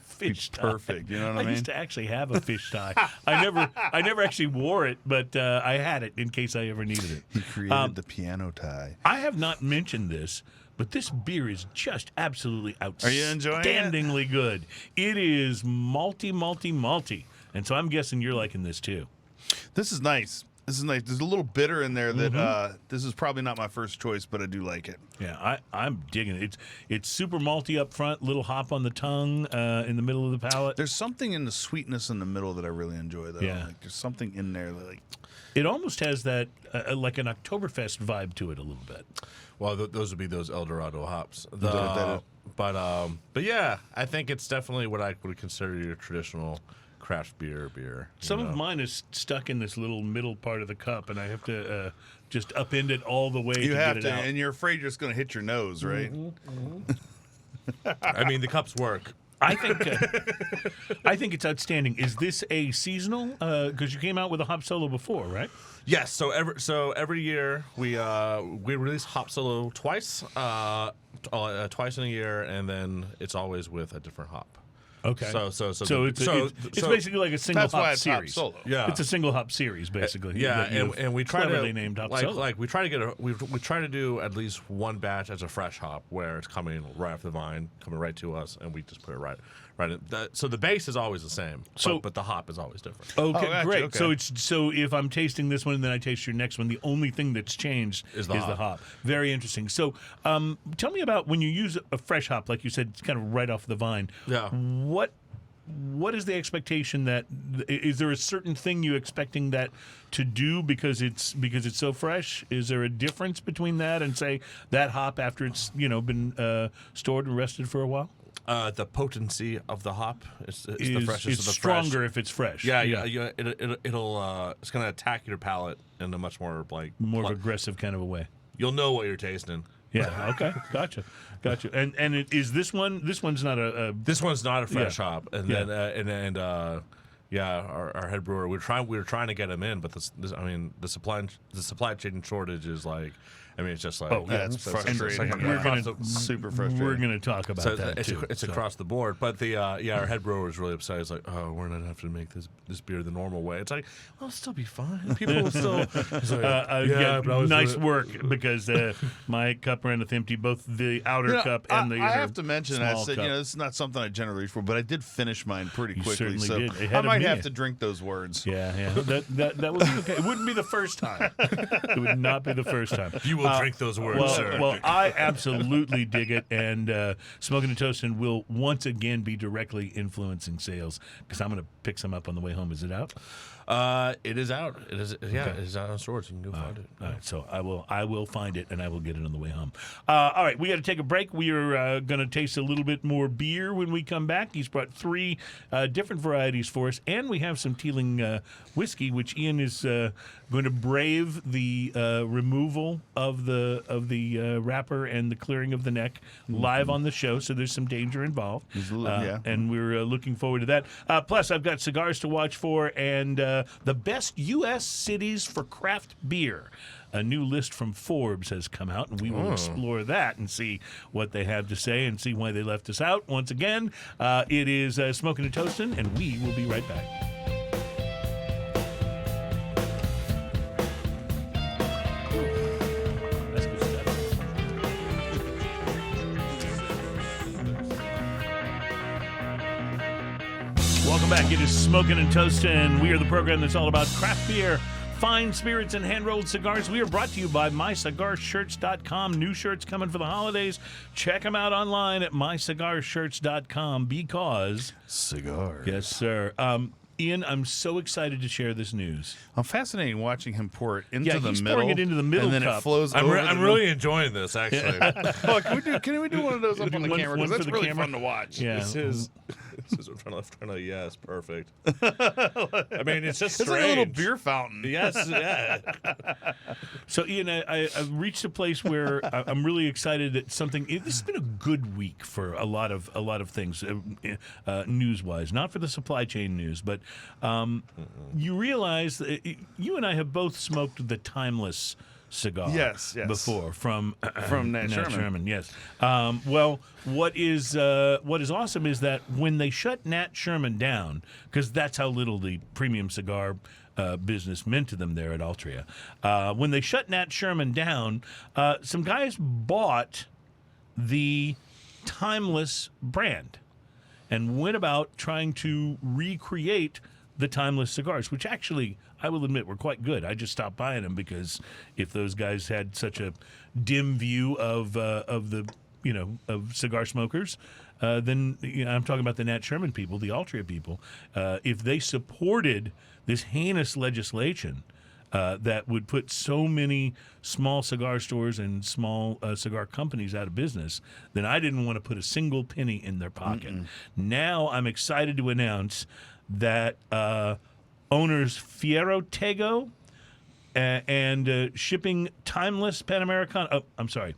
fish tie. Perfect. You know what I mean? I used to actually have a fish tie. I never actually wore it, but I had it in case I ever needed it. He created the piano tie. I have not mentioned this, but this beer is just absolutely outstandingly Are you enjoying it? Good. It is malty, and so I'm guessing you're liking this too. This is nice. There's a little bitter in there that this is probably not my first choice, but I do like it. Yeah, I'm digging it. It's super malty up front, little hop on the tongue in the middle of the palate. There's something in the sweetness in the middle that I really enjoy, though. Yeah. Like, there's something in there that, it almost has that like an Oktoberfest vibe to it a little bit. Well, those would be those El Dorado hops. But yeah, I think it's definitely what I would consider your traditional craft beer. Some of mine is stuck in this little middle part of the cup, and I have to just upend it all the way. You have get to, it out. and you're afraid you're just going to hit your nose, right? I mean, the cups work. I think it's outstanding. Is this a seasonal? Because you came out with a hop solo before, right? Yes. So every year we release hop solo twice, twice in a year, and then it's always with a different hop. Okay. So it's basically like a single That's why hop it's hop series. solo. Yeah. It's a single hop series, basically. Yeah, that you've and we try cleverly to named hop like solo. like we try to get we try to do at least one batch as a fresh hop where it's coming right off the vine, coming right to us, and we just put it right in. So the base is always the same, but the hop is always different. Okay, gotcha, great. okay. So if I'm tasting this one and then I taste your next one, the only thing that's changed Is the hop. Very interesting. So tell me about when you use a fresh hop, like you said, it's kind of right off the vine. Yeah. What is the expectation that is there a certain thing you expecting that to do because it's so fresh? Is there a difference between that and say that hop after it's been stored and rested for a while? The potency of the hop is the freshest. It's of the stronger fresh. if it's fresh. Yeah. It'll it's gonna attack your palate in a much more More of aggressive kind of a way. You'll know what you're tasting. Yeah. Okay. Gotcha. And is this one? This one's not a. This one's not a fresh Yeah. hop, and Yeah. then our head brewer. We were trying to get him in, but the supply chain shortage is like. I mean, it's just like That's it's frustrating. like We're across gonna- the- Super frustrating. We're going to talk about so that too. it's So- across the board, but the our head brewer is really upset. He's like, "Oh, we're not have to make this beer the normal way." It's like, "Well, it'll still be fine. People will still." He's like, but I was nice really- work because my cup ran empty, both the outer cup and the. I have to mention, I small said, cup. this is not something I generally reach for, but I did finish mine pretty You quickly, certainly so did. Ahead I of might me. have to drink those words. Yeah. That would be okay. It wouldn't be the first time. It would not be the first time. You will drink those words, sir. Well, I absolutely dig it, and Smoking and Toasting will once again be directly influencing sales because I'm going to pick some up on the way home. Is it out? It is out. It is. Yeah, it is out on stores. You can go find it. All right, so I will find it and I will get it on the way home. All right, we got to take a break. We are going to taste a little bit more beer when we come back. He's brought 3 different varieties for us, and we have some Teeling whiskey, which Ian is going to brave the removal of the wrapper and the clearing of the neck live on the show. So there's some danger involved, and we're looking forward to that. Plus, I've got cigars to watch for and the best U.S. cities for craft beer. A new list from Forbes has come out, and we will explore that and see what they have to say and see why they left us out. Once again, it is Smoking and Toasting, and we will be right back. That's good stuff. Welcome back. It is Smoking and Toasting. We are the program that's all about craft beer, fine spirits, and hand-rolled cigars. We are brought to you by MyCigarShirts.com. New shirts coming for the holidays. Check them out online at MyCigarShirts.com because... Cigar. Yes, sir. Ian, I'm so excited to share this news. I'm fascinated watching him pour it into the he's middle. pouring it into the middle and then cup. it flows I'm over. I'm really enjoying this actually. Oh, can we do one of those up on the One- camera? one Because for that's the really camera? fun to watch. Yeah. This is yes, perfect. I mean, it's just It's like strange. a little beer fountain. Yes, yeah. So, Ian, I've reached a place where I'm really excited that something. This has been a good week for a lot of things, news-wise. Not for the supply chain news, but you realize that you and I have both smoked the Timeless Cigar. Yes. Before from Nat Sherman. Yes. Well, what is awesome is that when they shut Nat Sherman down, because that's how little the premium cigar business meant to them there at Altria. When they shut Nat Sherman down, some guys bought the Timeless brand and went about trying to recreate the Timeless cigars, which actually, I will admit, were quite good. I just stopped buying them because if those guys had such a dim view of the of cigar smokers, then I'm talking about the Nat Sherman people, the Altria people. If they supported this heinous legislation that would put so many small cigar stores and small cigar companies out of business, then I didn't want to put a single penny in their pocket. Now I'm excited to announce that owners Fierro Tego, and shipping Timeless Panamericana. Oh, I'm sorry.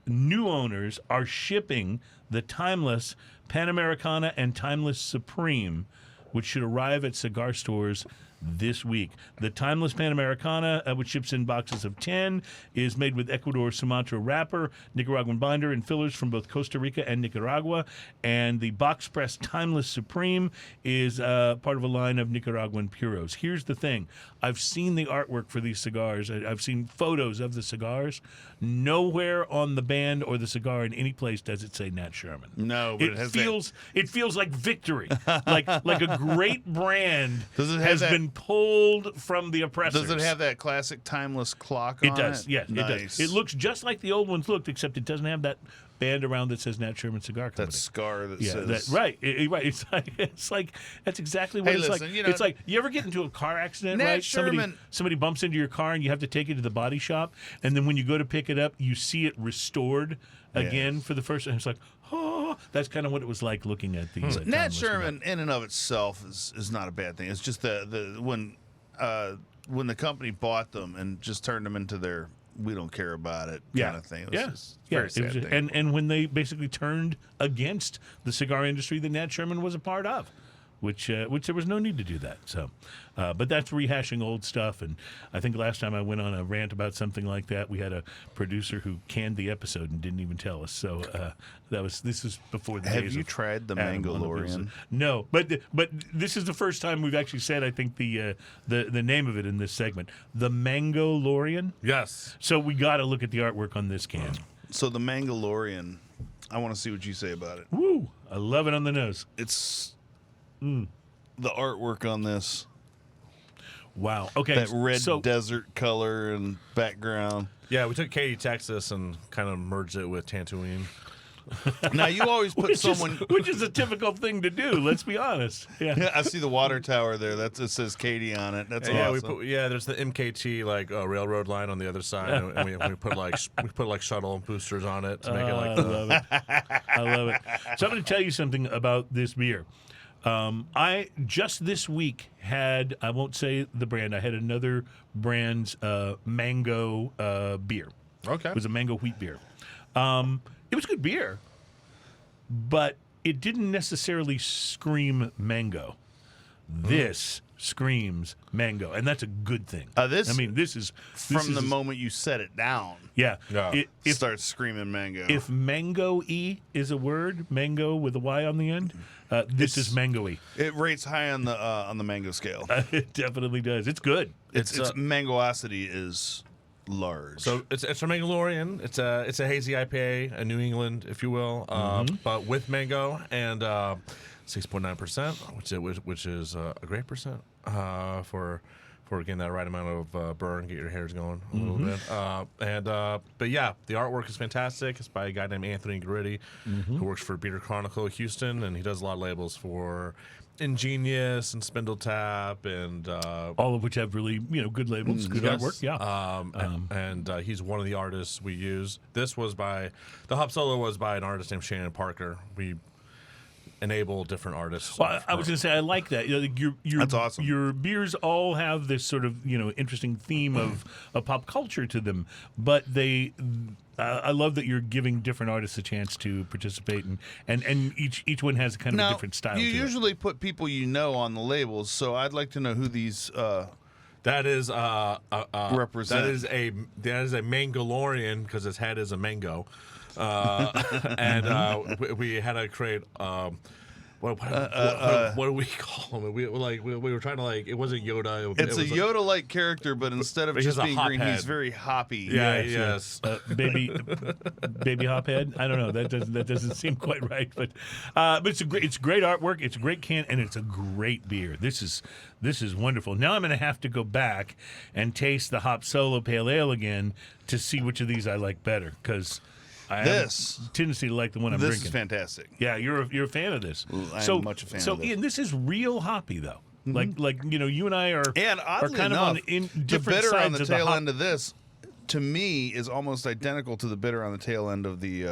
New owners are shipping the Timeless Panamericana and Timeless Supreme, which should arrive at cigar stores this week. The Timeless Panamericana, which ships in boxes of 10, is made with Ecuador Sumatra wrapper, Nicaraguan binder, and fillers from both Costa Rica and Nicaragua. And the box press Timeless Supreme is part of a line of Nicaraguan puros. Here's the thing. I've seen the artwork for these cigars. I've seen photos of the cigars. Nowhere on the band or the cigar in any place does it say Nat Sherman. No, but it feels like victory, like a great brand has been pulled from the oppressors. Does it have that classic Timeless clock on it? It does, yes, nice. it does. It looks just like the old ones looked, except it doesn't have that band around that says Nat Sherman Cigar Company. That scar that yeah, says... right. It's like that's exactly what it's listen, like. you know, it's like, you ever get into a car accident, Nat right? Sherman... Somebody bumps into your car and you have to take it to the body shop, and then when you go to pick it up, you see it restored again for the first time. It's like, oh, that's kind of what it was like looking at these. Nat Sherman, in and of itself, is not a bad thing. It's just when the company bought them and just turned them into their we don't care about it kind of thing. It was just very sad thing. And when they basically turned against the cigar industry that Nat Sherman was a part of, which there was no need to do that. So, but that's rehashing old stuff. And I think last time I went on a rant about something like that, we had a producer who canned the episode and didn't even tell us. So this is before the days. Have you tried the Mangalorean? No, but this is the first time we've actually said, I think, the name of it in this segment, the Mangalorean. Yes. So we got to look at the artwork on this can. So the Mangalorean, I want to see what you say about it. Woo! I love it on the nose. It's the artwork on this. Wow. Okay. That red desert color and background. Yeah, we took Katy, Texas, and kind of merged it with Tatooine. Now you always put which is a typical thing to do. Let's be honest. Yeah. I see the water tower there. It says Katy on it. That's awesome. There's the MKT railroad line on the other side, and we put like shuttle boosters on it to make it like. I love it. I love it. So I'm going to tell you something about this beer. I just this week had, I won't say the brand, I had another brand's mango beer. Okay. It was a mango wheat beer. It was good beer, but it didn't necessarily scream mango. This screams mango, and that's a good thing. This is from the moment you set it down. Yeah. It starts screaming mango. If mango-y is a word, mango with a Y on the end, this is mango-y. It rates high on the mango scale. It definitely does. It's good. Its mangoosity is large. So it's a Mangalorean. It's a hazy IPA, a New England, if you will, but with mango and 6.9%, which is a great percent for getting that right amount of burn, get your hairs going a little bit. But yeah, the artwork is fantastic. It's by a guy named Anthony Guritti, who works for Beer Chronicle Houston, and he does a lot of labels for Ingenious and Spindle Tap, and all of which have really good labels, good artwork. Yeah, he's one of the artists we use. The Hop Solo was by an artist named Shannon Parker. We enable different artists. Well, I was going to say I like that. That's awesome. Your beers all have this sort of interesting theme of pop culture to them, but they. I love that you're giving different artists a chance to participate, and each one has kind of a different style. You usually put people on the labels, so I'd like to know who these. That is represent. That is a Mangalorean because its head is a mango, we had to create. What do we call him? We were trying to it wasn't Yoda. It's a Yoda-like character, but instead of just being green, he's very hoppy. Yes. Baby hophead. I don't know. That doesn't seem quite right, but it's great artwork. It's a great can, and it's a great beer. This is wonderful. Now I'm going to have to go back and taste the Hop Solo Pale Ale again to see which of these I like better, because I have a tendency to like the one I'm drinking. This is fantastic. Yeah, you're a fan of this. I'm much a fan of this. So, Ian, this is real hoppy, though. Like you and I are, and oddly kind enough, of on the different bitter sides on the of tail the end of this to me, is almost identical to the bitter on the tail end of the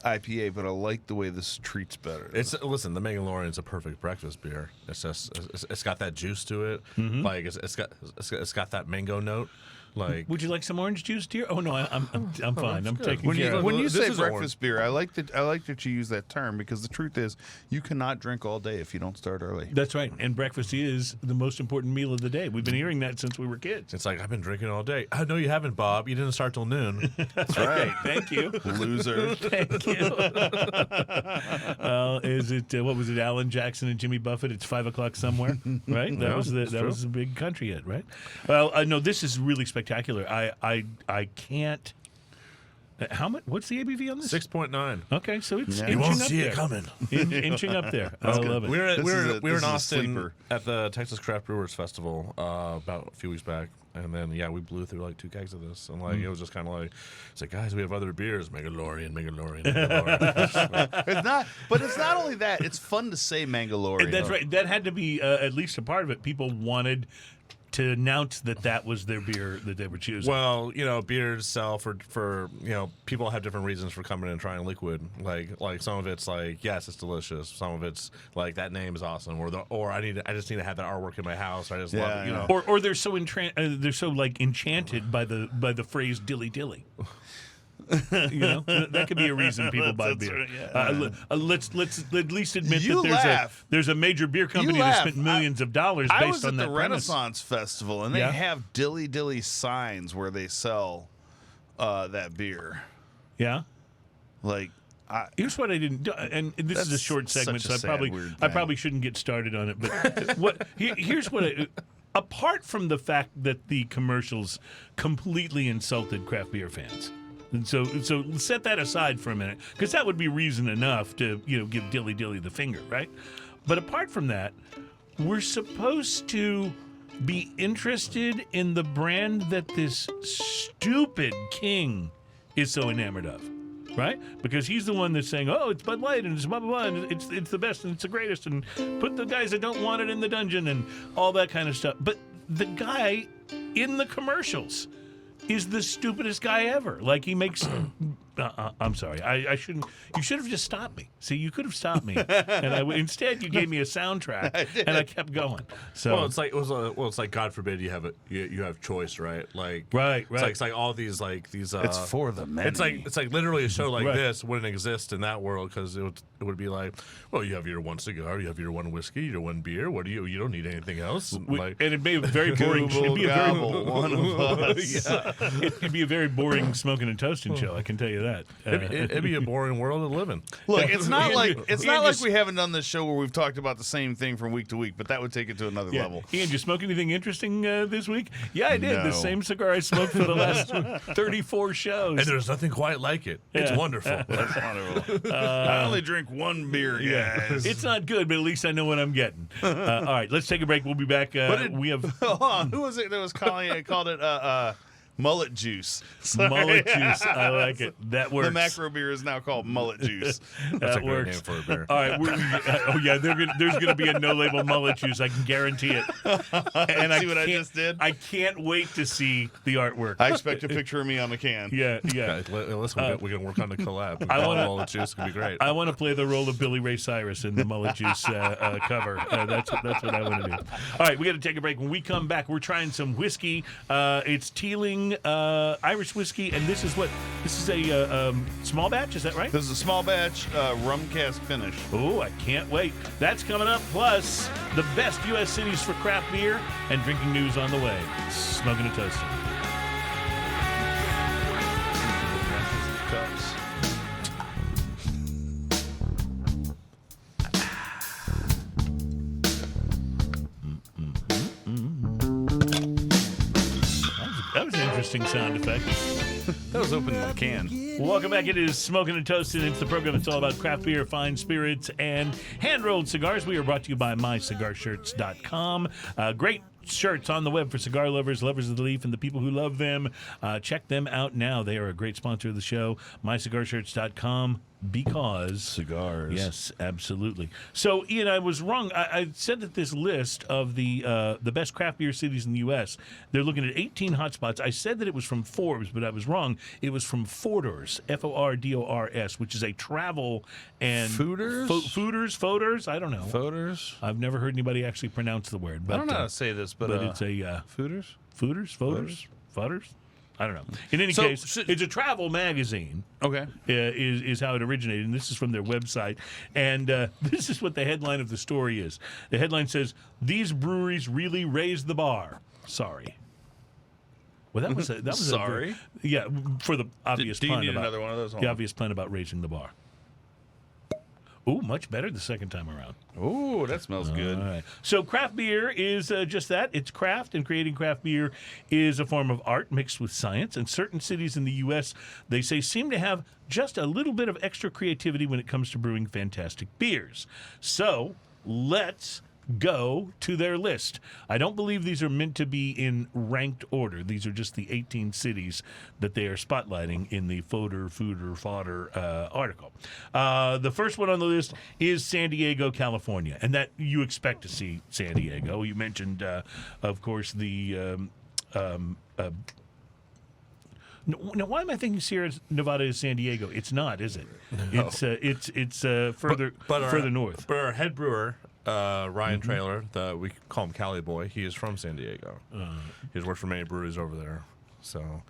IPA, but I like the way this treats better. Listen, the Mandalorian's a perfect breakfast beer. It's just it's got that juice to it. Like it's got that mango note. Like, would you like some orange juice, dear? Oh no, I'm fine. I'm taking when care of it. when you say is breakfast beer, I like that you use that term, because the truth is you cannot drink all day if you don't start early. That's right. And breakfast is the most important meal of the day. We've been hearing that since we were kids. it's like, I've been drinking all day. No, you haven't, Bob. You didn't start till noon. That's right. Thank you. Loser. Thank you. Is it what was it? Alan Jackson and Jimmy Buffett. It's 5 o'clock somewhere, right? That was the big country hit, right? Well, no, this is really spectacular. I can't. How much? What's the ABV on this? 6.9. Okay, so it's Yeah. inching You won't up see there. it coming. Inching up there. I love it. We were This in is a Austin sleeper. at the Texas Craft Brewers Festival about a few weeks back, and then we blew through like 2 kegs of this, and like it was just kind of like, it's like, guys, we have other beers, Mandalorian. It's not only that. It's fun to say Mandalorian. That's right. That had to be at least a part of it. People wanted to announce that was their beer that they were choosing. Well, beers sell for people have different reasons for coming and trying liquid. Like some of it's like, yes, it's delicious. Some of it's like, that name is awesome, or I just need to have that artwork in my house. I just love it. Or they're so like enchanted by the phrase dilly dilly. That could be a reason people buy beer. Right, let's at least admit You that laugh. there's a major beer company that spent millions of dollars I based was on at that the premise. Renaissance Festival, and they Yeah. have dilly dilly signs where they sell that beer. Yeah. Like, Here's what I didn't do, and this is a That's short segment, such a so sad, weird I thing. probably shouldn't get started on it. But here's what. Apart from the fact that the commercials completely insulted craft beer fans. And so set that aside for a minute, because that would be reason enough to give Dilly Dilly the finger, right? But apart from that, we're supposed to be interested in the brand that this stupid king is so enamored of, right? Because he's the one that's saying, "Oh, it's Bud Light and it's blah blah blah, and it's the best and it's the greatest, and put the guys that don't want it in the dungeon and all that kind of stuff." But the guy in the commercials is the stupidest guy ever. Like, he makes. I'm sorry. I shouldn't. You should have just stopped me. See, you could have stopped me, and instead you gave me a soundtrack, and I kept going. So it's like God forbid you have choice, right? Like, right. It's like all these it's for the many. It's like literally a show like Right. this wouldn't exist in that world, because it would be like, well, you have your one cigar, you have your one whiskey, your one beer. What do you don't need anything else. And it'd be a very boring. It'd be a very, one of us. it'd be a very boring smoking and toasting show. I can tell you that. It'd be a boring world to live in. Look, it's not like just- we haven't done this show where we've talked about the same thing from week to week, but that would take it to another level. Ian, did you smoke anything interesting this week? Yeah, I did. No. The same cigar I smoked for the last 34 shows. And there's nothing quite like it. It's Yeah. wonderful. That's wonderful. I only drink one beer, guys. It's not good, but at least I know what I'm getting. All right, let's take a break. We'll be back. We have Hold on. Who was it that was calling it? Called it mullet juice. Sorry. mullet juice. I like it. That works. The macro beer is now called mullet juice. That's a That great works. name for a beer. All right. There's going to be a no-label mullet juice. I can guarantee it. And See what I just did? I can't wait to see the artwork. I expect a picture of me on the can. Yeah. Listen, we can work on the collab. I wanna- Mullet juice could be great. I want to play the role of Billy Ray Cyrus in the Mullet Juice cover. That's what I want to do. All right, we got to take a break. When we come back, we're trying some whiskey. It's Teeling Irish whiskey, and this is a small batch. Is that right? This is a small batch rum cask finish. Oh, I can't wait. That's coming up. Plus, the best U.S. cities for craft beer and drinking news on the way. Smoking and toasting. Cups. That was an interesting sound effect. That was opening the can. Welcome back. It is Smoking and Toasting. It's the program that's all about craft beer, fine spirits, and hand-rolled cigars. We are brought to you by MyCigarShirts.com. Great shirts on the web for cigar lovers, lovers of the leaf, and the people who love them. Check them out now. They are a great sponsor of the show. MyCigarShirts.com. Because cigars. Yes, absolutely. So, Ian, I was wrong. I said that this list of the best craft beer cities in the U.S., they're looking at 18 hotspots. I said that it was from Forbes, but I was wrong. It was from Fordors, Fordors, which is a travel and Fooders? Foodors. I don't know. Fooders. I've never heard anybody actually pronounce the word. But, I don't know how to say this, but it's a Fooders. Foodors. I don't know. In any case, it's a travel magazine. Okay. Is how it originated, and this is from their website. And this is what the headline of the story is. The headline says, "These breweries really raised the bar." Sorry. Well, that was sorry. For the obvious Do you pun need about another one of those? the obvious pun about raising the bar. Ooh, much better the second time around. Ooh, that smells good. All right. So craft beer is just that. It's craft, and creating craft beer is a form of art mixed with science. And certain cities in the U.S., they say, seem to have just a little bit of extra creativity when it comes to brewing fantastic beers. So let's go to their list. I don't believe these are meant to be in ranked order. These are just the 18 cities that they are spotlighting in the Fodder article. The first one on the list is San Diego, California, and that you expect to see San Diego. You mentioned, of course, the now, why am I thinking Sierra Nevada is San Diego? It's not, is it? No. It's further north. But our head brewer, Ryan Traylor, we call him Cali Boy. He is from San Diego. He's worked for many breweries over there. So,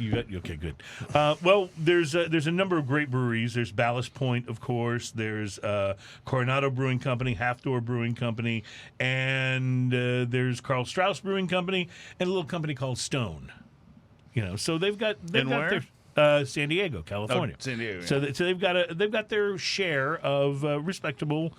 okay, good. Well, there's a number of great breweries. There's Ballast Point, of course. There's Coronado Brewing Company, Half Door Brewing Company, and there's Carl Strauss Brewing Company, and a little company called Stone. So they've got their San Diego, California. San Diego. So they've got their share of respectable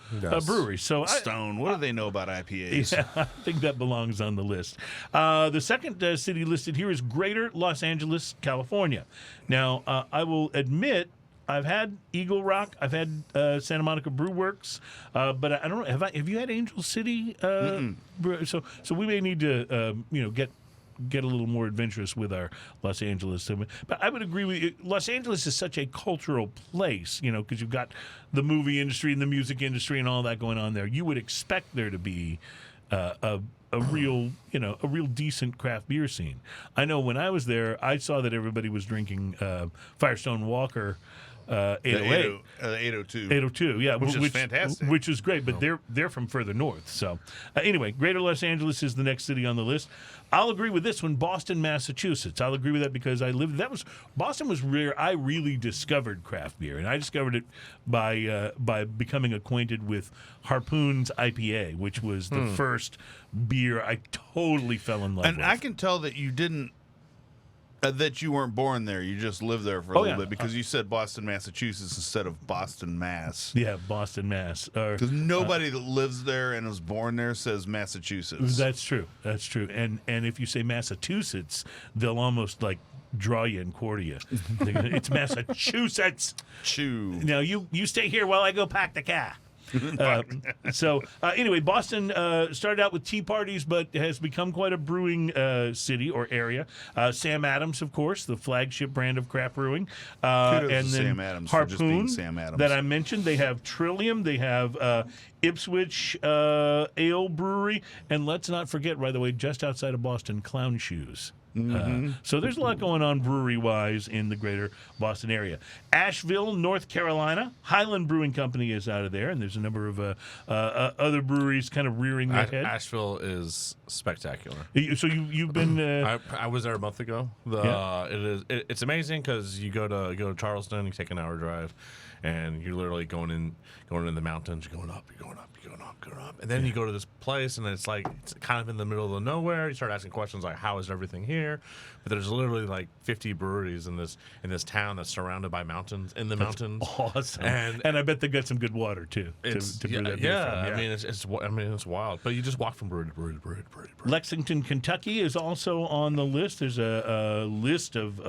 breweries. So Stone. What do they know about IPAs? Yeah, I think that belongs on the list. The second city listed here is Greater Los Angeles, California. Now, I will admit, I've had Eagle Rock, I've had Santa Monica Brew Works, but I don't know. Have you had Angel City? So we may need to get a little more adventurous with our Los Angeles. But I would agree with you. Los Angeles is such a cultural place, because you've got the movie industry and the music industry and all that going on there. You would expect there to be a real decent craft beer scene. I know when I was there, I saw that everybody was drinking Firestone Walker 808. 802, yeah. Which is fantastic. Which is great, but they're from further north. So anyway, Greater Los Angeles is the next city on the list. I'll agree with this one, Boston, Massachusetts. I'll agree with that because Boston was where I really discovered craft beer, and I discovered it by becoming acquainted with Harpoon's IPA, which was the first beer I totally fell in love with. And I can tell that you didn't. That you weren't born there. You just lived there for a little bit because you said Boston, Massachusetts instead of Boston, Mass. Yeah, Boston, Mass. Because nobody that lives there and was born there says Massachusetts. That's true. And if you say Massachusetts, they'll almost draw you and quarter you. It's Massachusetts. Chew. Now you stay here while I go pack the car. Anyway, Boston started out with tea parties, but has become quite a brewing city or area. Sam Adams, of course, the flagship brand of craft brewing. And then Sam Adams Harpoon, for just being Sam Adams. that I mentioned. They have Trillium. They have Ipswich Ale Brewery. And let's not forget, by the way, just outside of Boston, Clown Shoes. So there's a lot going on brewery-wise in the greater Boston area. Asheville, North Carolina, Highland Brewing Company is out of there, and there's a number of other breweries kind of rearing their head. Asheville is spectacular. So you've been. I was there a month ago. It's amazing because you go to Charleston, you take an hour drive, and you're literally going in the mountains. You're going up, and then you go to this place, and it's kind of in the middle of nowhere. You start asking questions like, "How is everything here?" But there's literally 50 breweries in this town that's surrounded by mountains. In the mountains, awesome. And I bet they got some good water too. To brew that beer from. I mean it's wild. But you just walk from brewery to brewery to brewery to Lexington, Kentucky is also on the list. There's a list of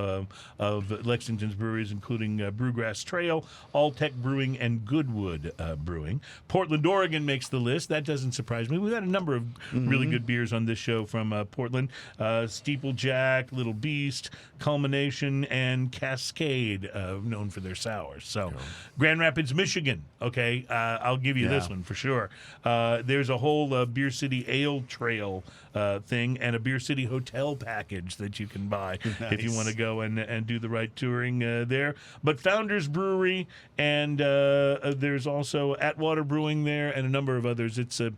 Lexington's breweries, including Brewgrass Trail, Alltech Brewing, and Goodwood Brewing. Portland, Oregon makes the list. That doesn't surprise me. We've had a number of really good beers on this show from Portland. Steeplejack, Little Beast, Culmination, and Cascade, known for their sours. So, Grand Rapids, Michigan. Okay, I'll give you this one for sure. There's a whole Beer City Ale Trail thing and a Beer City Hotel package that you can buy if you want to go and do the right touring there. But Founders Brewery and there's also Atwater Brewing there and a number of others. It's a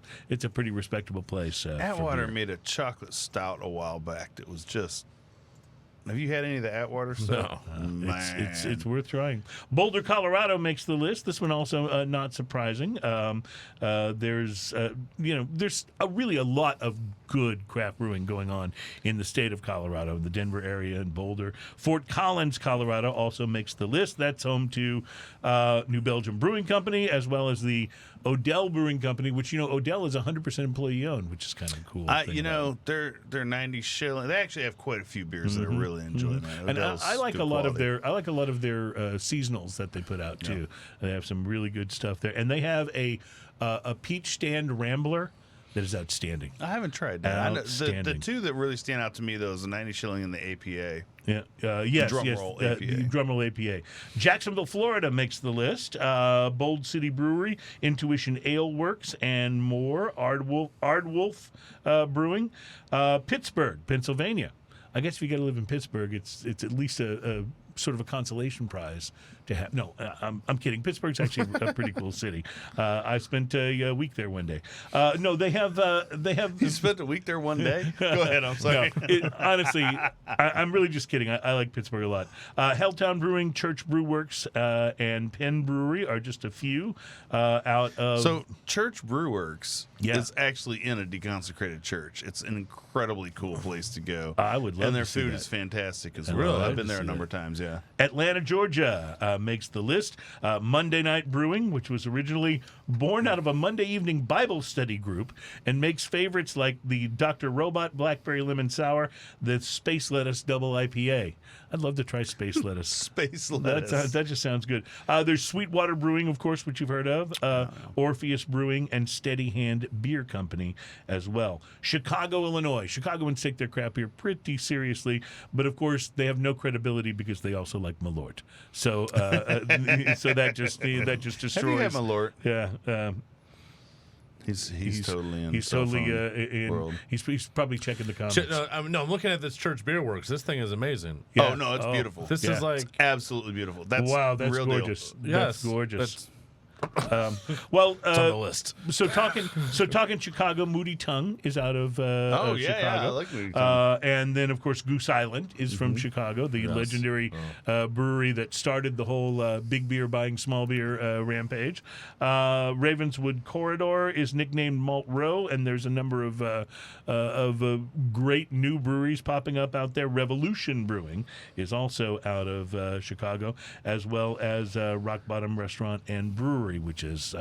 pretty respectable place. Atwater made a chocolate stout a while back that was just. Have you had any of the Atwater stuff? No. It's worth trying. Boulder, Colorado makes the list. This one also not surprising. There's really a lot of good craft brewing going on in the state of Colorado, the Denver area and Boulder. Fort Collins, Colorado also makes the list. That's home to New Belgium Brewing Company as well as the Odell Brewing Company, which, Odell is 100% employee owned, which is kind of cool. They're 90 shilling. They actually have quite a few beers that I really enjoy. Man. And I like a lot of their seasonals that they put out too. They have some really good stuff there, and they have a peach stand Rambler that is outstanding. I haven't tried that. The two that really stand out to me, though, is the 90 shilling and the APA. Yes. Drumroll APA. Drumroll APA. Jacksonville, Florida makes the list. Bold City Brewery, Intuition Ale Works, and more. Ardwolf Brewing. Pittsburgh, Pennsylvania. I guess if you got to live in Pittsburgh, it's at least a sort of a consolation prize to have. No, I'm kidding. Pittsburgh's actually a pretty cool city. I spent a week there one day. No, they have. You spent a week there one day? Go ahead. I'm sorry. No, honestly, I'm really just kidding. I like Pittsburgh a lot. Helltown Brewing, Church Brew Works, and Penn Brewery are just a few out of. So Church Brew Works is actually in a deconsecrated church. It's an incredibly cool place to go. I would love. And their to see food that. Is fantastic as well. I've been there a number of times. Yeah. Atlanta, Georgia makes the list. Monday Night Brewing, which was originally born out of a Monday evening Bible study group and makes favorites like the Dr. Robot Blackberry Lemon Sour, the Space Lettuce Double IPA. I'd love to try Space Lettuce. Space Lettuce. That just sounds good. There's Sweetwater Brewing, of course, which you've heard of. Orpheus Brewing and Steady Hand Beer Company as well. Chicago, Illinois. Chicagoans take their craft beer pretty seriously, but of course they have no credibility because they also like Malort. So that just destroys. Have you had Malort? Yeah. He's totally in. He's totally in. He's probably checking the comments. No, I'm looking at this Church Beer Works. This thing is amazing. Yeah. Oh no, it's beautiful. This is like it's absolutely beautiful. That's real gorgeous. Deal. That's gorgeous. Well, it's on the list. So talking Chicago, Moody Tongue is out of Chicago. Yeah, I like Moody Tongue. And then of course Goose Island is from Chicago, the legendary brewery that started the whole big beer buying small beer rampage. Ravenswood Corridor is nicknamed Malt Row, and there's a number of great new breweries popping up out there. Revolution Brewing is also out of Chicago, as well as Rock Bottom Restaurant and Brewery, which is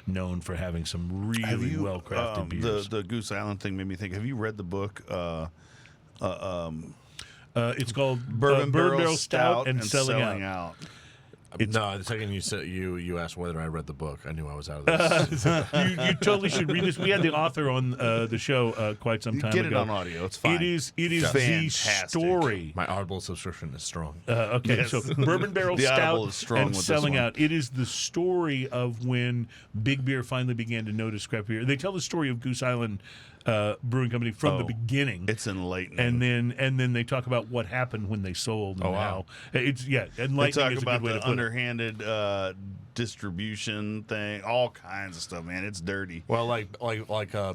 known for having some really well-crafted beers. The Goose Island thing made me think, have you read the book? It's called Bourbon Barrel Stout and Selling Out. No, the second you said you asked whether I read the book, I knew I was out of this. You totally should read this. We had the author on the show quite some time ago. Get it on audio. It's fine. It is the story. My Audible subscription is strong. Okay, yes. So Bourbon Barrel Stout and Selling Out. It is the story of when big beer finally began to notice craft beer. They tell the story of Goose Island Brewing Company from the beginning. It's enlightening. And then they talk about what happened when they sold and how it's enlightening. They talk is a about good way the to put underhanded distribution thing, all kinds of stuff, man. It's dirty. Well, like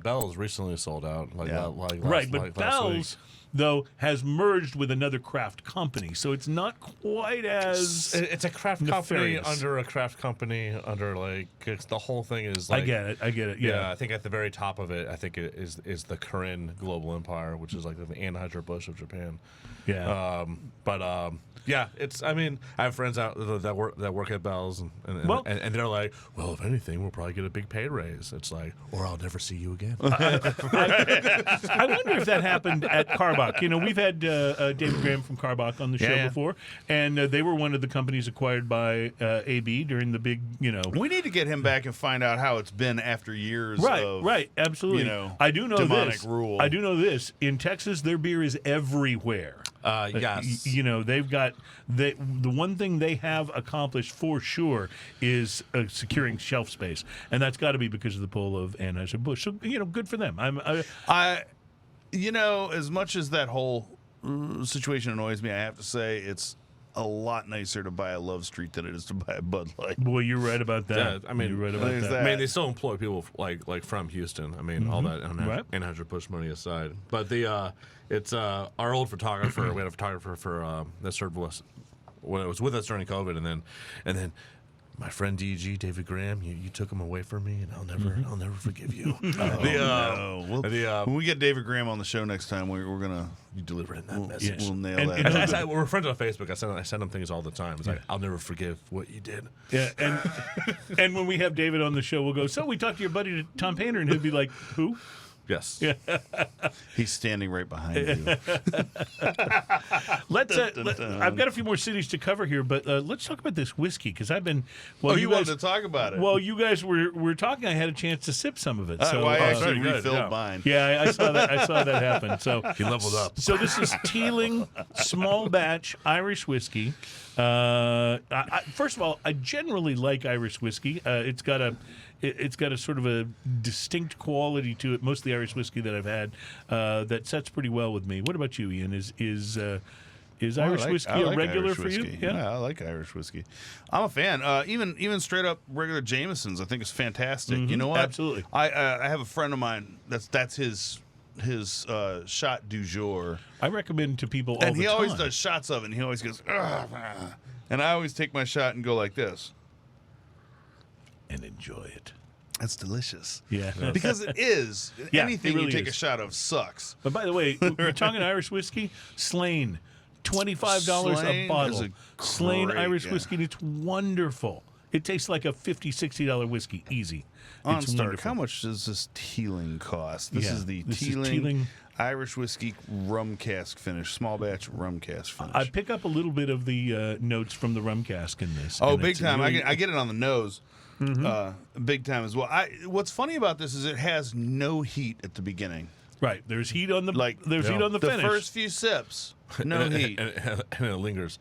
Bell's recently sold out. But Bell's though, has merged with another craft company, so it's not quite as. It's a craft nefarious. company under a craft company under the whole thing is like. I get it. Yeah. I think at the very top of it, I think it is the Kirin global empire, which is like the Anheuser-Busch of Japan. Yeah. Yeah, it's. I mean, I have friends out that work at Bell's, and they're like, well, if anything, we'll probably get a big pay raise. It's like, or I'll never see you again. I wonder if that happened at Carbach. We've had David Graham from Carbach on the show before, and they were one of the companies acquired by AB during the big, We need to get him back and find out how it's been after years of right, absolutely. I do know demonic this. rule. I do know this. In Texas, their beer is everywhere. Yes. They've got the one thing they have accomplished for sure is securing shelf space, and that's got to be because of the pull of Anheuser-Busch. So good for them. As much as that whole situation annoys me, I have to say it's a lot nicer to buy a Love Street than it is to buy a Bud Light. Boy, you're right about that. Yeah, I mean, you're right about that. I mean, they still employ people like from Houston. I mean, all that Anheuser-Busch money aside, but it's our old photographer. We had a photographer for that served us when it was with us during COVID, and then my friend DG David Graham, you took him away from me, and I'll never forgive you. When we get David Graham on the show next time, we're gonna you delivering that message. We'll nail And that. We're friends on Facebook. I send him things all the time. It's like, I'll never forgive what you did. Yeah, and when we have David on the show, we'll go, so we talked to your buddy Tom Paynter, and he'll be like, who? Yes. Yeah. He's standing right behind you. I've got a few more cities to cover here, but let's talk about this whiskey because I've been. Well, you wanted to talk about it. Well, you guys were talking. I had a chance to sip some of it. So I actually good, refilled mine. Yeah, I saw that. I saw that happen. So he leveled up. So this is Teeling small batch Irish whiskey. First of all, I generally like Irish whiskey. It's got a sort of a distinct quality to it. Most of the Irish whiskey that I've had that sets pretty well with me. What about you, Ian? Is Irish whiskey a regular Irish for whiskey. you? Yeah, I like Irish whiskey. I'm a fan. Even straight up regular Jameson's, I think is fantastic. You know what? Absolutely. I have a friend of mine that's his shot du jour. I recommend to people all and the he time. always does shots of it, and he always goes, "Ugh," and I always take my shot and go like this. And enjoy it. That's delicious. Yeah. Because it is. Yeah, Anything it really you take is. a shot of sucks. But by the way, we're talking Irish whiskey. Slane, $25 a Slane bottle. is Slane great, Irish yeah. whiskey, and it's wonderful. It tastes like a $50, $60 whiskey, easy. On It's Stark, wonderful. how much does this Teeling cost? This Yeah, is the this is Teeling, Teeling. Irish whiskey rum cask finish, small batch rum cask finish. I pick up a little bit of the notes from the rum cask in this. Oh, and big it's time! really- I get it on the nose, big time as well. What's funny about this is it has no heat at the beginning. Right, there's heat on the Heat on the finish. first few sips, no heat, and it lingers.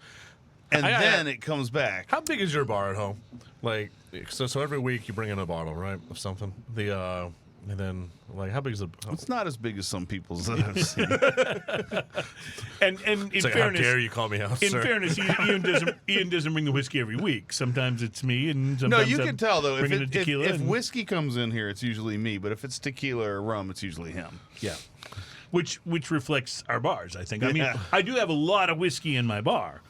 and then it comes back. How big is your bar at home? Like, so every week you bring in a bottle, right, of something. And then, like, how big is the? It's not as big as some people's that I've seen. And in It's like, fairness, how dare you call me out, in sir? fairness, Ian doesn't bring the whiskey every week. Sometimes it's me, and No, sometimes you I'm can tell though. bringing the tequila. If and- whiskey comes in here, it's usually me. But if it's tequila or rum, it's usually him. yeah, which reflects our bars, I think. I mean, Yeah. I do have a lot of whiskey in my bar,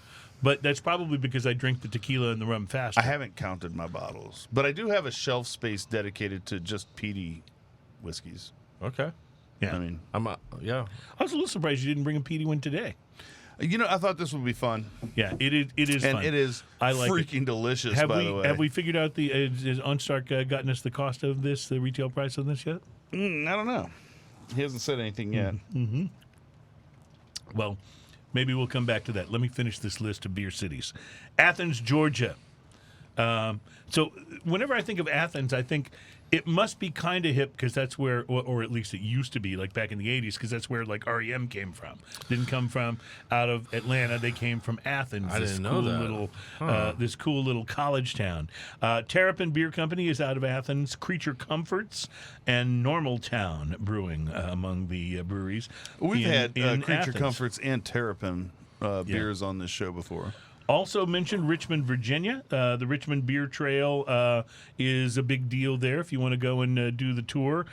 but that's probably because I drink the tequila and the rum faster. I haven't counted my bottles, but I do have a shelf space dedicated to just peaty whiskeys. Okay. Yeah, I mean, I'm yeah. I was a little surprised you didn't bring a peaty one today. I thought this would be fun, Yeah, it is and fun. it is I like it. freaking delicious. Have by we the way, figured out has OnStark gotten us the cost of this, the retail price of this yet? I don't know. He hasn't said anything yet. Well, maybe we'll come back to that. Let me finish this list of beer cities. Athens, Georgia. So whenever I think of Athens, I think it must be kind of hip because that's where, or at least it used to be, like back in the 80s, because that's where like REM came from. Didn't come from out of Atlanta. They came from Athens. I didn't know that. This cool little college town. Terrapin Beer Company is out of Athens. Creature Comforts and Normal Town Brewing among the breweries. We've had in Creature Athens. Comforts and Terrapin beers on this show before. Also mentioned Richmond, Virginia. The Richmond Beer Trail is a big deal there if you want to go and do the tour.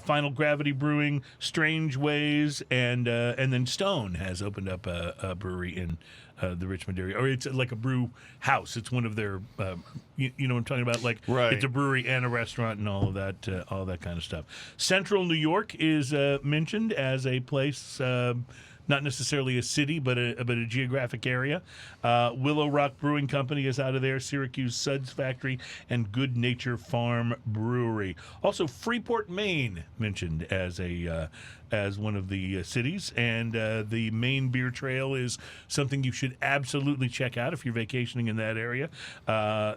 Final Gravity Brewing, Strange Ways, and then Stone has opened up a brewery in the Richmond area, or it's like a brew house. It's one of their, you know what I'm talking about? Like, it's a brewery and a restaurant and all of that kind of stuff. Central New York is mentioned as a place, not necessarily a city, but a geographic area. Willow Rock Brewing Company is out of there. Syracuse Suds Factory and Good Nature Farm Brewery. Also, Freeport, Maine mentioned as one of the cities, and the Maine Beer Trail is something you should absolutely check out if you're vacationing in that area.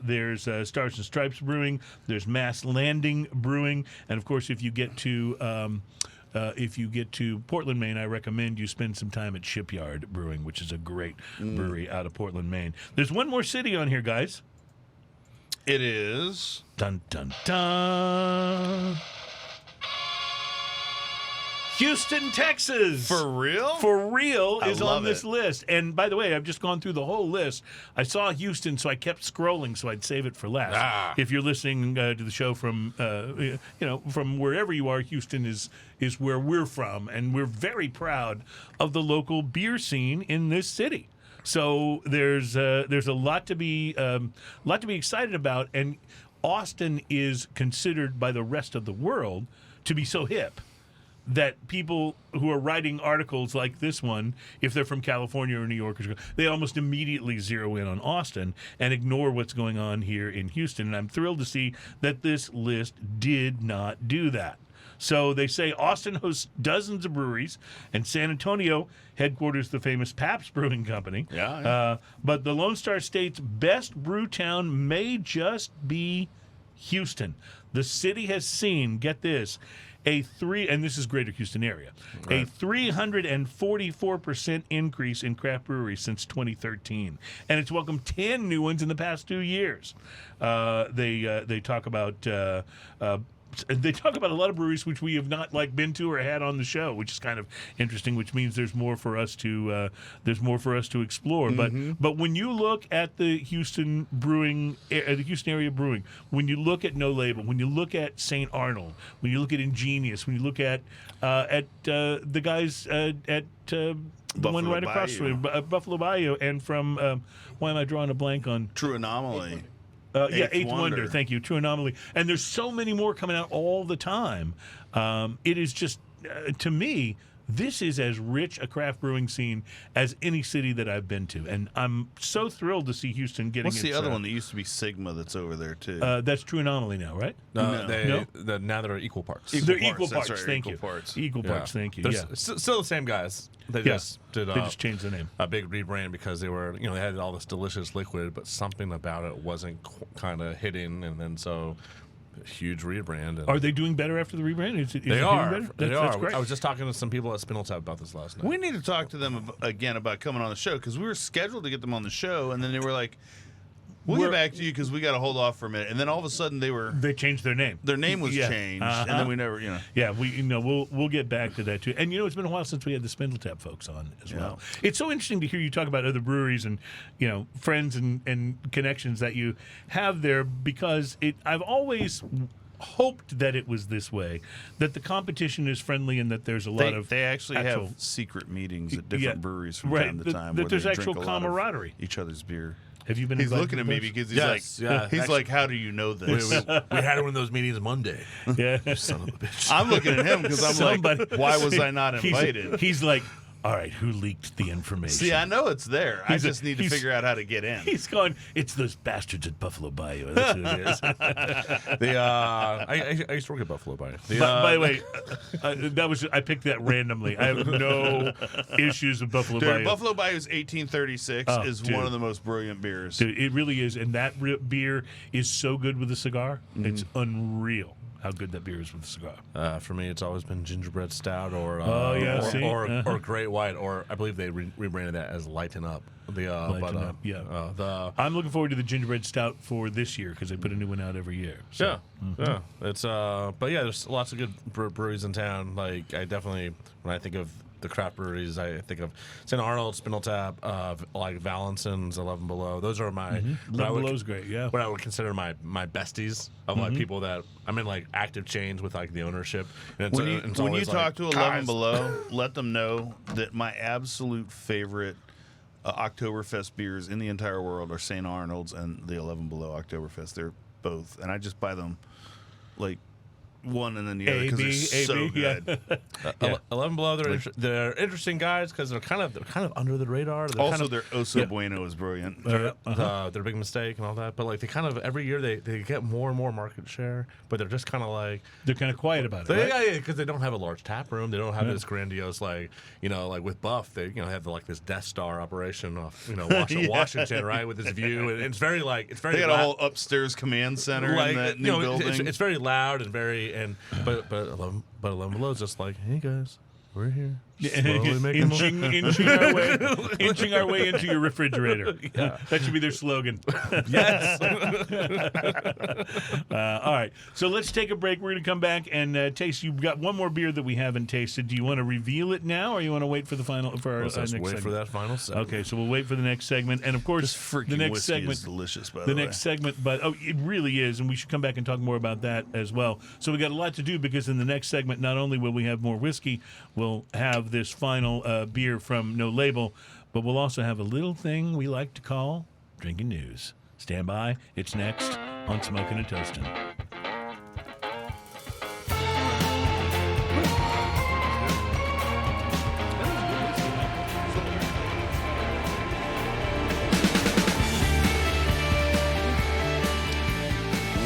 There's Stars and Stripes Brewing. There's Mass Landing Brewing, and of course, if you get to Portland, Maine, I recommend you spend some time at Shipyard Brewing, which is a great brewery out of Portland, Maine. There's one more city on here, guys. It is. Dun, dun, dun. Houston, Texas. For real? For real is on this list. And by the way, I've just gone through the whole list. I saw Houston, so I kept scrolling so I'd save it for last. If you're listening to the show from, from wherever you are, Houston is where we're from, and we're very proud of the local beer scene in this city. So there's a lot to be excited about, and Austin is considered by the rest of the world to be so hip that people who are writing articles like this one, if they're from California or New York, they almost immediately zero in on Austin and ignore what's going on here in Houston. And I'm thrilled to see that this list did not do that. So they say Austin hosts dozens of breweries, and San Antonio headquarters the famous Pabst Brewing Company. But the Lone Star State's best brew town may just be Houston. The city has seen, get this, and this is Greater Houston area, a 344% increase in craft breweries since 2013, and it's welcomed 10 new ones in the past 2 years. They talk about. They talk about a lot of breweries which we have not been to or had on the show, which is kind of interesting. Which means there's more for us to explore. But when you look at the Houston brewing, the Houston area brewing, when you look at No Label, when you look at St. Arnold, when you look at Ingenious, when you look at the guys at the one right across from Buffalo Bayou, and from why am I drawing a blank on True Anomaly? Eighth Wonder. Thank you. True Anomaly. And there's so many more coming out all the time. It is just, to me, this is as rich a craft brewing scene as any city that I've been to. And I'm so thrilled to see Houston getting What's the other one that used to be Sigma that's over there, too? That's True Anomaly now, right? Now they're equal parts. They're equal parts. Right, Thank you. Equal parts. Thank you. They're still the same guys. They just changed the name. A big rebrand because they were, they had all this delicious liquid, but something about it wasn't kind of hitting, and then so huge rebrand. And are they doing better after the rebrand? They are. That's great. I was just talking to some people at Spindletap about this last night. We need to talk to them again about coming on the show, because we were scheduled to get them on the show, and then they were like, we'll get back to you because we got to hold off for a minute. And then all of a sudden they changed their name. Their name was changed, and then we never, Yeah, we'll get back to that too. And it's been a while since we had the Spindletap folks on as well. It's so interesting to hear you talk about other breweries and friends and connections that you have there, because I've always hoped that it was this way, that the competition is friendly and that there's a lot of they actually have secret meetings at different breweries from time to time that there's actual camaraderie, each other's beer. Have you been? He's looking at me because he's like, how do you know this? We had one of those meetings Monday. Yeah, you son of a bitch. I'm looking at him because I'm like, why was I not invited? He's like, all right, who leaked the information? See, I know it's there. I just need to figure out how to get in. He's going, it's those bastards at Buffalo Bayou. That's who it is. I used to work at Buffalo Bayou. By the way, I picked that randomly. I have no issues with Buffalo Bayou. Buffalo Bayou's 1836 is one of the most brilliant beers. Dude, it really is. And that beer is so good with a cigar. Mm-hmm. It's unreal how good that beer is with a cigar. For me, it's always been gingerbread stout or Great White, or I believe they rebranded that as Lighten Up. I'm looking forward to the gingerbread stout for this year because they put a new one out every year. So. It's there's lots of good breweries in town. Like I definitely, when I think of the craft breweries. I think of St. Arnold, Spindle Tap, like Valencin's, 11 Below. Those are my 11 Below's great. Yeah, what I would consider my besties of like people that I'm in like active chains with like the ownership. And when you talk to 11 Below, let them know that my absolute favorite Oktoberfest beers in the entire world are St. Arnold's and the 11 Below Oktoberfest. They're both, and I just buy them like one and then the other because they're so good. Yeah. 11 Below, they're interesting guys because they're kind of under the radar. Their Oso Bueno is brilliant. Their big mistake and all that, but like they kind of every year they get more and more market share, but they're just kind of like they're kind of quiet about it. Yeah, because they don't have a large tap room. They don't have this grandiose like like with Buff they have like this Death Star operation off Washington, right, with this view, and it's very they got a whole upstairs command center in that new building. It's very loud and very. But 11 Below is just like, hey guys, we're here. Inching our way into your refrigerator. Yeah. That should be their slogan. Yes. All right. So let's take a break. We're going to come back and taste. You've got one more beer that we haven't tasted. Do you want to reveal it now, or you want to wait for the final? For our next segment? For that final segment. Okay. So we'll wait for the next segment, and of course, the next segment is delicious. By the way, next segment, but it really is, and we should come back and talk more about that as well. So we got a lot to do because in the next segment, not only will we have more whiskey, we'll have this final beer from No Label, but we'll also have a little thing we like to call drinking news. Stand by. It's next on Smoking and Toasting.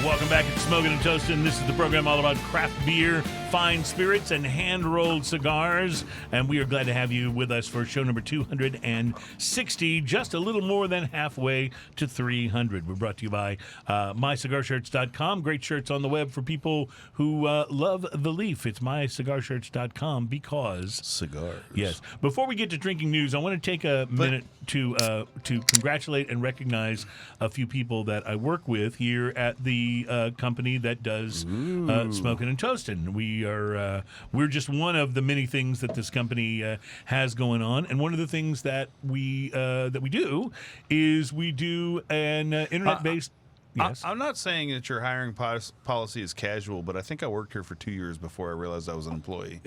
Welcome back to Smoking and Toasting. This is the program all about craft beer, fine spirits, and hand-rolled cigars. And we are glad to have you with us for show number 260, just a little more than halfway to 300. We're brought to you by MyCigarShirts.com. Great shirts on the web for people who love the leaf. It's MyCigarShirts.com because... Cigars. Yes. Before we get to drinking news, I want to take a minute to congratulate and recognize a few people that I work with here at the company that does Smoking and Toasting. We're just one of the many things that this company has going on, and one of the things that we do is we do an internet-based. Yes. I'm not saying that your hiring policy is casual, but I think I worked here for 2 years before I realized I was an employee.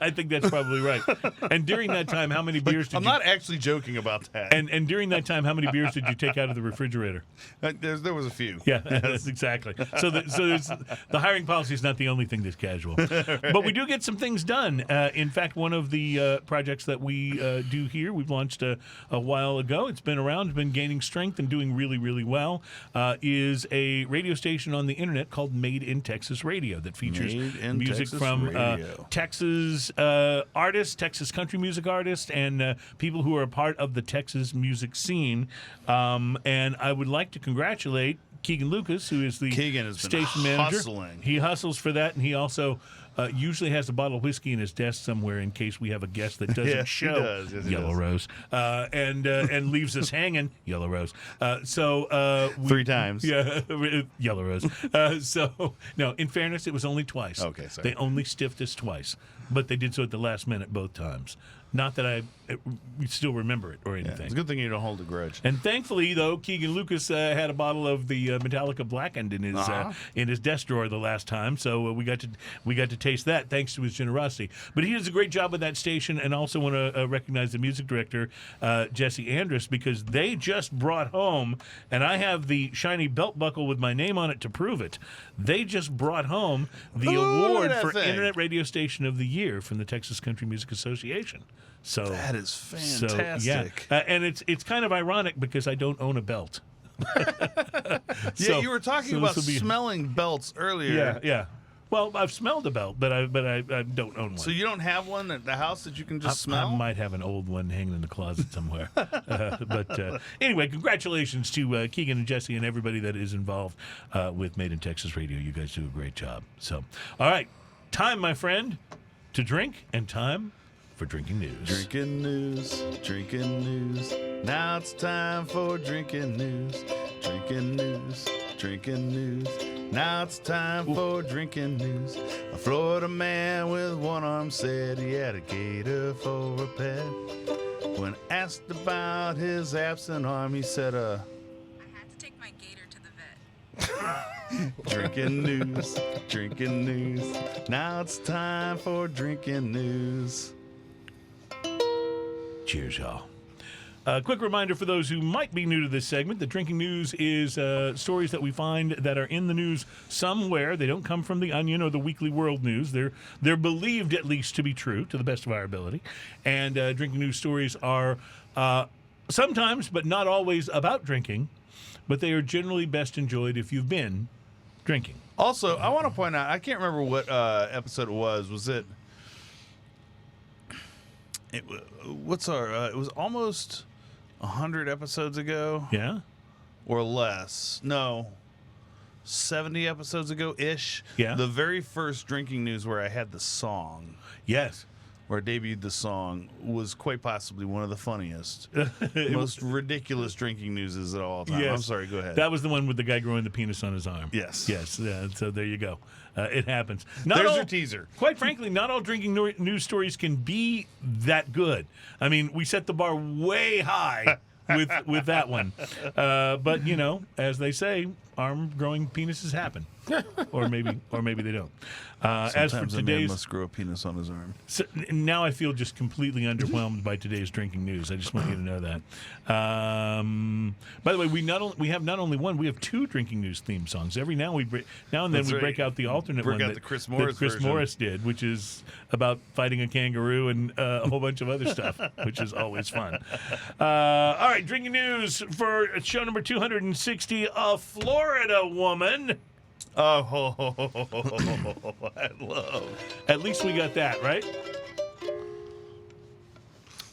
I think that's probably right. And during that time, how many beers did I'm not actually joking about that. And during that time, how many beers did you take out of the refrigerator? There was a few. Yeah, that's exactly. So the hiring policy is not the only thing that's casual. But we do get some things done. In fact, one of the projects that we do here, we've launched a while ago. It's been around, it's been gaining strength and doing really, really well, is a radio station on the internet called Made in Texas Radio that features music from Texas artists, Texas country music artists, and people who are a part of the Texas music scene. And I would like to congratulate Keegan Lucas, who is the station manager. Hustling. He hustles for that, and he also usually has a bottle of whiskey in his desk somewhere in case we have a guest that doesn't show. Does. Yes, Yellow Rose, and leaves us hanging. Yellow Rose. 3 times. Yeah, Yellow Rose. No, in fairness, it was only twice. Okay, sorry. They only stiffed us twice, but they did so at the last minute both times. Not that I still remember it or anything. Yeah, it's a good thing you don't hold a grudge. And thankfully, though, Keegan Lucas had a bottle of the Metallica Blackened in his desk drawer the last time, so we got to taste that thanks to his generosity. But he does a great job with that station, and also want to recognize the music director, Jesse Andrus, because they just brought home, and I have the shiny belt buckle with my name on it to prove it. They just brought home the award for Internet Radio Station of the Year from the Texas Country Music Association. So that is fantastic. And it's kind of ironic because I don't own a belt. You were talking about smelling belts earlier. Yeah. Well, I've smelled a belt, but I don't own one. So you don't have one at the house that you can just smell? I might have an old one hanging in the closet somewhere. But anyway, congratulations to Keegan and Jesse and everybody that is involved with Made in Texas Radio. You guys do a great job. So, all right, time, my friend, to drink, and time for drinking news. Drinking news. Now it's time for drinking news. Drinking news. Now it's time for drinking news. A Florida man with one arm said he had a gator for a pet. When asked about his absent arm, he said, I had to take my gator to the vet. drinking news, drinking news. Now it's time for drinking news. Cheers, y'all. A quick reminder for those who might be new to this segment, the Drinking News is stories that we find that are in the news somewhere. They don't come from the Onion or the Weekly World News. They're believed at least to be true, to the best of our ability. And Drinking News stories are sometimes, but not always, about drinking, but they are generally best enjoyed if you've been drinking. Also, I want to point out, I can't remember what episode it was. Was it? It was almost 100 episodes ago. Yeah? Or less. No. 70 episodes ago ish. Yeah. The very first Drinking News where I had the song. Yes. Where I debuted the song was quite possibly one of the funniest, most ridiculous Drinking Newses of all time. Yes. I'm sorry, go ahead. That was the one with the guy growing the penis on his arm. Yes. Yes. So there you go. It happens. There's your teaser. Quite frankly, not all drinking news stories can be that good. I mean, we set the bar way high with that one. But, you know, as they say, arm-growing penises happen. or maybe they don't. As for Sometimes a man today's, must grow a penis on his arm. so now I feel just completely underwhelmed by today's drinking news. I just want you to know that. By the way, we have not only one, we have two drinking news theme songs. Every now and then That's we right. break out the alternate Break one out that the Chris Morris version. Morris did, which is about fighting a kangaroo and a whole bunch of other stuff, which is always fun. All right, drinking news for show number 260. A Florida woman. Oh, I love. At least we got that, right?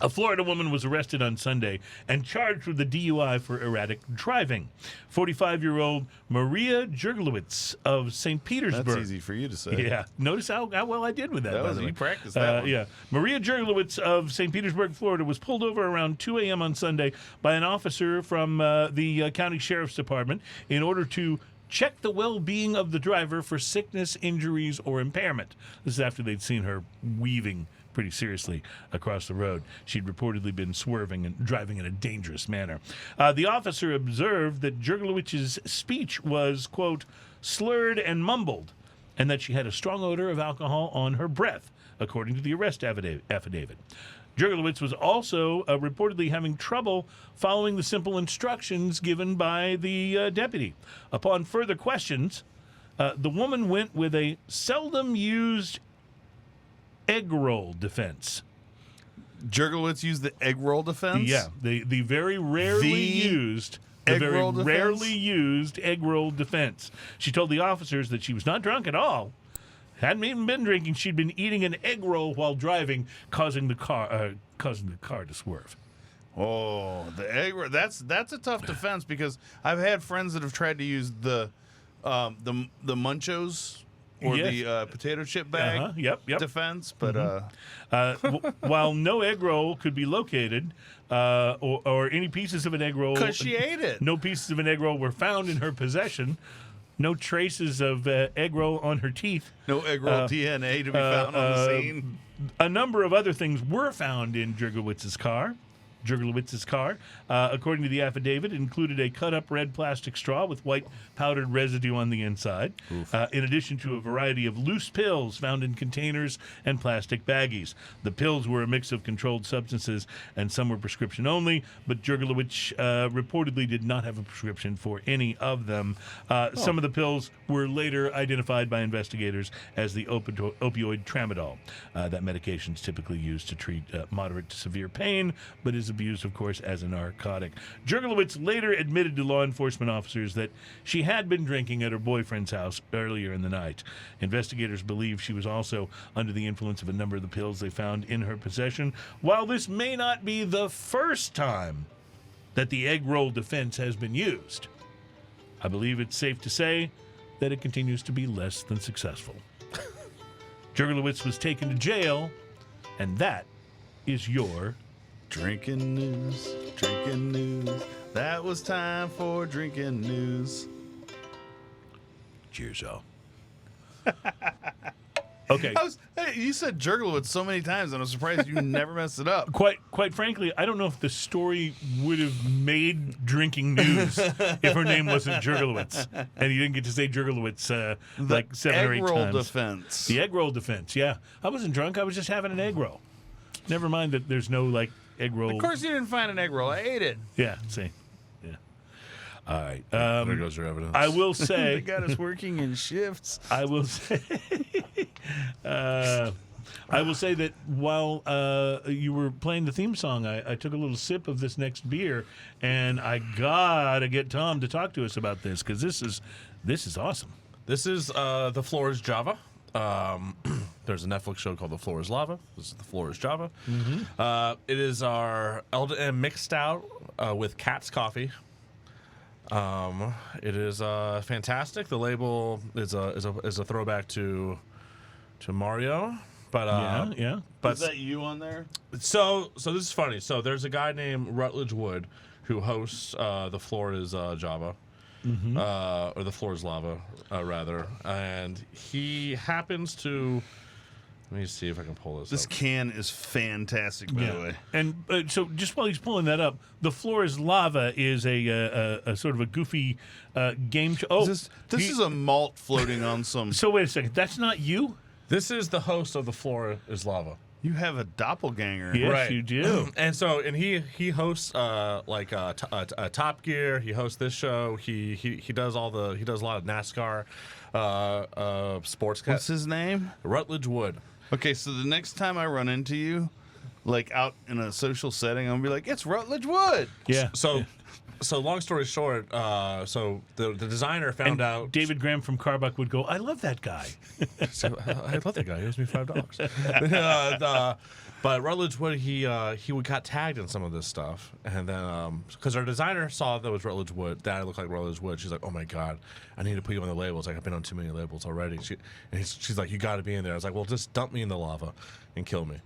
A Florida woman was arrested on Sunday and charged with a DUI for erratic driving. 45-year-old Maria Jurglowitz of St. Petersburg. That's easy for you to say. Yeah. Notice how well I did with that. That by was, the way. you practiced that one. Yeah. Maria Jurglowitz of St. Petersburg, Florida, was pulled over around 2 a.m. on Sunday by an officer from the county sheriff's department in order to check the well-being of the driver for sickness, injuries, or impairment. This is after they'd seen her weaving pretty seriously across the road. She'd reportedly been swerving and driving in a dangerous manner. The officer observed that Jurglowicz's speech was, quote, slurred and mumbled, and that she had a strong odor of alcohol on her breath, according to the arrest affidavit. Jurglowicz was also reportedly having trouble following the simple instructions given by the deputy. Upon further questions, the woman went with a seldom used egg roll defense. Jurglowitz used the egg roll defense? Yeah, the very rarely used egg roll defense. She told the officers that she was not drunk at all. Hadn't even been drinking. She'd been eating an egg roll while driving, causing the car to swerve. Oh, the egg roll. That's a tough defense because I've had friends that have tried to use the Munchos or Yes. the potato chip bag Yep. defense, but While no egg roll could be located, or any pieces of an egg roll, because she ate it. no pieces of an egg roll were found in her possession. No traces of egg roll on her teeth. No egg roll DNA to be found on the scene. A number of other things were found in Jurglowicz's car. According to the affidavit, it included a cut-up red plastic straw with white powdered residue on the inside, in addition to a variety of loose pills found in containers and plastic baggies. The pills were a mix of controlled substances, and some were prescription only, but Jurglowicz reportedly did not have a prescription for any of them. Some of the pills were later identified by investigators as the opioid tramadol. That medication is typically used to treat moderate to severe pain, but is abused, of course, as a narcotic. Jurglowicz later admitted to law enforcement officers that she had been drinking at her boyfriend's house earlier in the night. Investigators believe she was also under the influence of a number of the pills they found in her possession. While this may not be the first time that the egg roll defense has been used, I believe it's safe to say that it continues to be less than successful. Jurglowicz was taken to jail, and that is your Drinking news. That was time for drinking news. Cheers, all. Okay. Hey, you said Jerglowitz so many times, and I'm surprised you never messed it up. Quite frankly, I don't know if the story would have made drinking news if her name wasn't Jerglowitz, and you didn't get to say Jerglowitz like 7 or 8 times. Egg roll defense. The egg roll defense, yeah. I wasn't drunk. I was just having an egg roll. Never mind that there's no, like, egg roll. Of course you didn't find an egg roll. I ate it. Yeah, see. Yeah. All right. There goes your evidence. I will say. They got us working in shifts. I will say. I will say that while you were playing the theme song, I took a little sip of this next beer, and I gotta get Tom to talk to us about this because this is awesome. This is the Floor is Java. There's a Netflix show called The Floor is Lava. This is The Floor is Java. Mm-hmm. It is our Elden mixed stout with Cat's Coffee. It is fantastic. The label is a throwback to Mario. But yeah. But is that you on there? So this is funny. So there's a guy named Rutledge Wood who hosts The Floor is Java. Mm-hmm. Or The Floor is Lava, rather. And he happens to... Let me see if I can pull this This up. can is fantastic, by the way. And so just while he's pulling that up, The Floor is Lava is a sort of a goofy game show. Oh, This is a malt floating on some... So wait a second. That's not you? This is the host of The Floor is Lava. You have a doppelganger. Yes, Right. you do. And so, and he hosts Top Gear. He hosts this show. He does a lot of NASCAR sports. What's his name? Rutledge Wood. Okay, so the next time I run into you, like out in a social setting, I'm gonna be like, "It's Rutledge Wood." Yeah. So long story short, so the designer found out. David Graham from Carbuck would go, "I love that guy." So, I love that guy. He owes me $5. But Rutledge Wood, he got tagged in some of this stuff, and then because our designer saw that it was Rutledge Wood, that I looked like Rutledge Wood. She's like, "Oh my God, I need to put you on the labels. Like I've been on too many labels already." She's like, "You got to be in there." I was like, "Well, just dump me in the lava and kill me."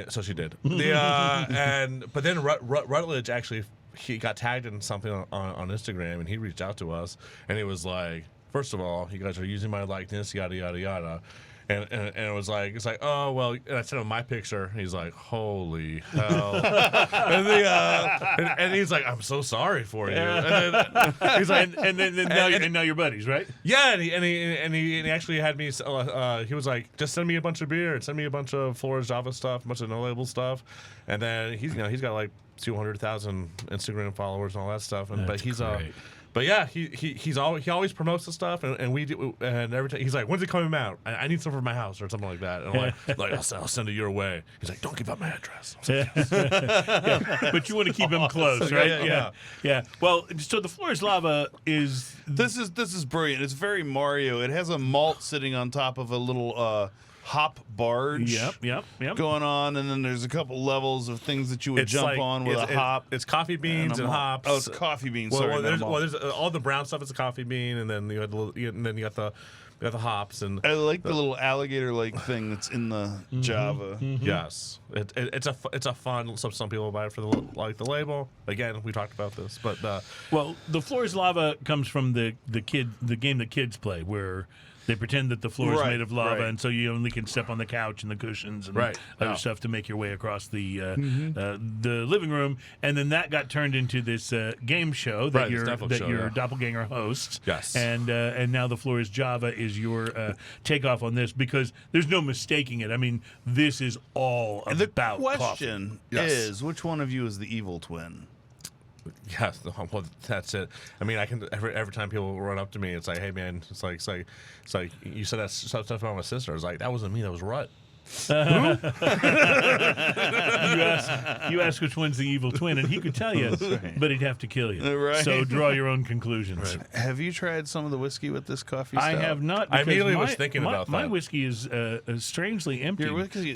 So she did. But then Rutledge actually. He got tagged in something on Instagram, and he reached out to us, and he was like, first of all, you guys are using my likeness, yada, yada, yada. And it was like, it's like, oh, well, and I sent him my picture, and he's like, holy hell. and he's like, I'm so sorry for you. And then he's like, and now you're buddies, right? yeah, and he actually had me, he was like, just send me a bunch of beer, and send me a bunch of Flores Java stuff, a bunch of no-label stuff. And then he's got like 200,000 Instagram followers and all that stuff. And That's but he's great. But yeah, he always promotes the stuff, and we do, and every time he's like, "When's it coming out? I need some for my house or something like that." And I'm like I'll send it your way. He's like, "Don't give up my address." Yeah. But you want to keep him close, right? Yeah. Well, so the Floor is Lava is This is brilliant. It's very Mario. It has a malt sitting on top of a little hop barge. Yep. Going on, and then there's a couple levels of things that you would jump on with a hop. It's coffee beans and hops. Oh, it's coffee beans. Well, there's all the brown stuff is a coffee bean, and then you got the hops. And I like the little alligator-like thing that's in the Java. Mm-hmm. Yes, it's a fun. Some people buy it for the label. Again, we talked about this, but well, the Floor is Lava comes from the game that kids play where they pretend that the floor is made of lava, and so you only can step on the couch and the cushions and other stuff to make your way across the living room. And then that got turned into this game show that your doppelganger hosts. Yes. And now the Floor is Java is your takeoff on this because there's no mistaking it. I mean, this is all about The question coffee. is, which one of you is the evil twin? Yes, well, that's it. I mean, I can every time people run up to me, it's like, "Hey, man," it's like you said that stuff about my sister. I was like, "That wasn't me. That was Rut." You ask which one's the evil twin, and he could tell you, but he'd have to kill you. Right. So draw your own conclusions. Right. Have you tried some of the whiskey with this coffee I stout? have not. I immediately because was thinking about my that. whiskey is strangely empty. Your whiskey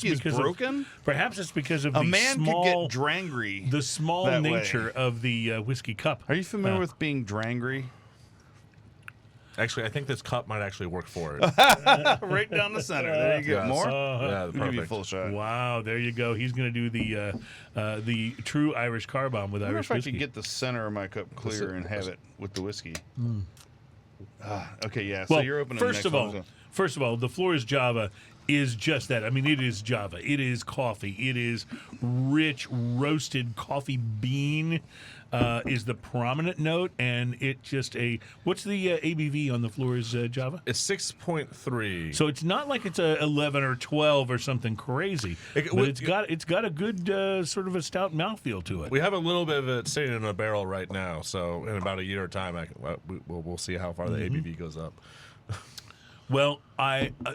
is because broken? Perhaps it's because of A the man small, could get drangry. the small that nature way. of the whiskey cup. Are you familiar with being drangry? Actually, I think this cup might actually work for it. Right down the center. There you go. Yes. More? Yeah, We'll give you a perfect. full shot. Wow, there you go. He's going to do the true Irish car bomb with I wonder Irish if I whiskey. could get the center of my cup clear and have it with the whiskey. Okay, yeah. So Well, you're opening first the next of all, the Flores Java is just that. I mean, it is Java. It is coffee. It is rich roasted coffee bean is the prominent note, and it just what's the ABV on the Flores Java? It's 6.3. So it's not like it's a 11 or 12 or something crazy, but it's got a good sort of a stout mouthfeel to it. We have a little bit of it sitting in a barrel right now, so in about a year time, we'll see how far the ABV goes up. Well,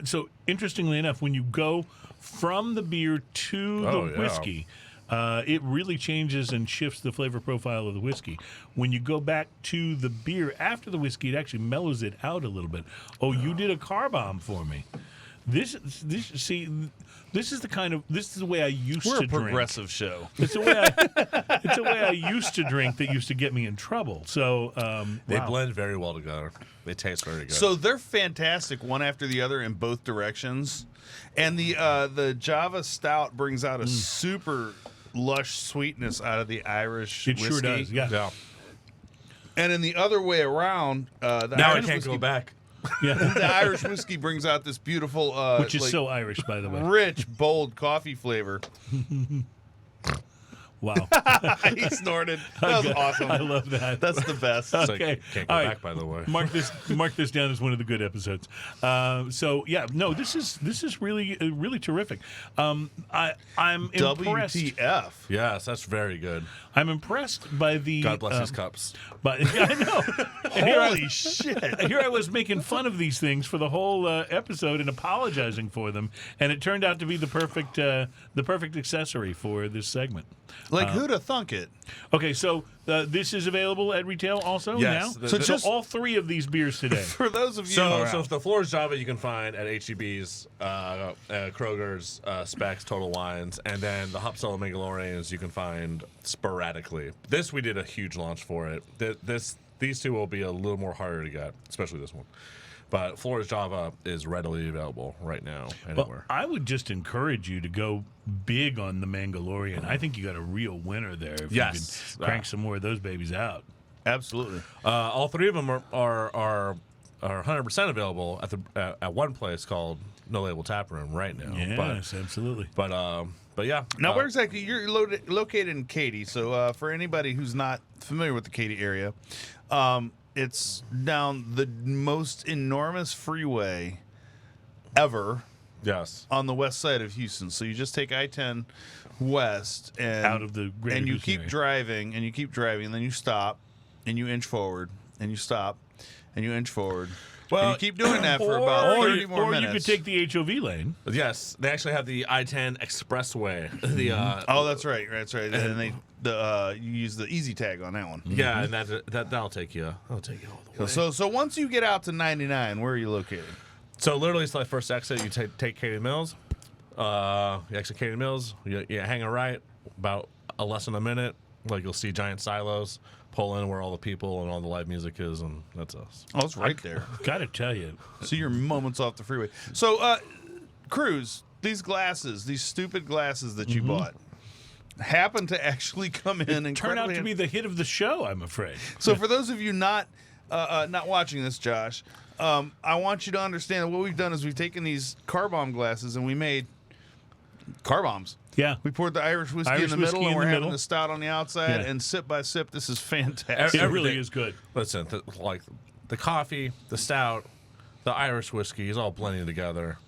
so interestingly enough, when you go from the beer to the whiskey, it really changes and shifts the flavor profile of the whiskey. When you go back to the beer after the whiskey, it actually mellows it out a little bit. Oh, you did a car bomb for me. This is the way I used to drink. We're a progressive show. It's a way I used to drink that used to get me in trouble. So they blend very well together. They taste very good. So they're fantastic, one after the other in both directions. And the Java Stout brings out a super lush sweetness out of the Irish whiskey. It sure does. Yeah. And in the other way around, now Irish I can't whiskey, go back. Yeah. The Irish whiskey brings out this beautiful, which is so Irish, by the way. rich, bold coffee flavor. Wow. He snorted. That was awesome. I love that. That's the best. Okay. Can't go All back, by the way. Mark this down as one of the good episodes. This is really terrific. I'm impressed. WTF. Yes, that's very good. I'm impressed by the. God bless his cups. But I know. Holy shit. Here I was making fun of these things for the whole episode and apologizing for them, and it turned out to be the perfect accessory for this segment. Like, who'd have thunk it? Okay, so this is available at retail also Yes, now? so just all three of these beers today. For those of you So the Flores Java you can find at HEB's, Kroger's, Specs, Total Wines, and then the Hopsell and Megaloreans you can find sporadically. This we did a huge launch for it. These two will be a little more harder to get, especially this one. But Flores Java is readily available right now anywhere. Well, I would just encourage you to go big on the Mandalorian. I think you got a real winner there if you could crank some more of those babies out. Absolutely. All three of them are 100% available at one place called No Label Tap Room right now. Yes, absolutely. But yeah. Now, where exactly you're located in Katy? So for anybody who's not familiar with the Katy area, it's down the most enormous freeway ever. Yes. On the west side of Houston. So you just take I-10 west and out of the greater and you Houston keep area. driving and you keep driving, and then you stop and you inch forward and you stop and you inch forward. Well, and you keep doing that for about 30 more minutes. Or you could take the HOV lane. Yes, they actually have the I-10 Expressway. Oh, that's right. That's right. And you use the easy tag on that one. Yeah, and that'll take you. That'll take you all the way. So once you get out to 99, where are you located? So literally, it's like first exit. You take Katy Mills. You exit Katy Mills. You hang a right about less than a minute. Like you'll see giant silos. Pull in where all the people and all the live music is, and that's us. Oh, it's right there. Gotta tell you. So you're moments off the freeway. So, Cruz, these stupid glasses that you bought, happen to actually come in and turn out to be the hit of the show, I'm afraid. So for those of you not watching this, Josh, I want you to understand what we've done is we've taken these car bomb glasses and we made car bombs. Yeah. We poured the Irish whiskey in the middle, and we're having the stout on the outside, and sip by sip, this is fantastic. It really is good. Listen, like the coffee, the stout, the Irish whiskey is all blending together.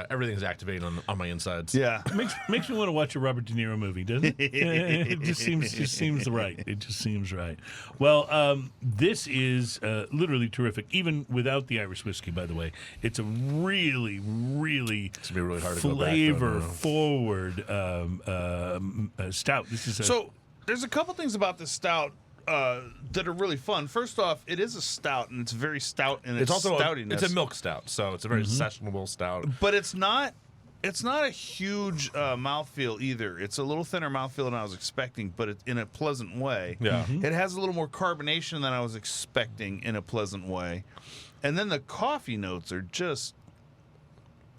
Everything's activating on my insides. Yeah. Makes me want to watch a Robert De Niro movie, doesn't it? It just seems right. It just seems right. Well, this is literally terrific, even without the Irish whiskey, by the way. It's a really, really, it's gonna be really hard to go back, flavor-forward stout. So there's a couple things about this stout that are really fun. First off, it is a stout, and it's very stout in its also stoutiness. It's a milk stout, so it's a very sessionable stout. But it's not a huge mouthfeel either. It's a little thinner mouthfeel than I was expecting, but it's in a pleasant way. Yeah. It has a little more carbonation than I was expecting in a pleasant way. And then the coffee notes are just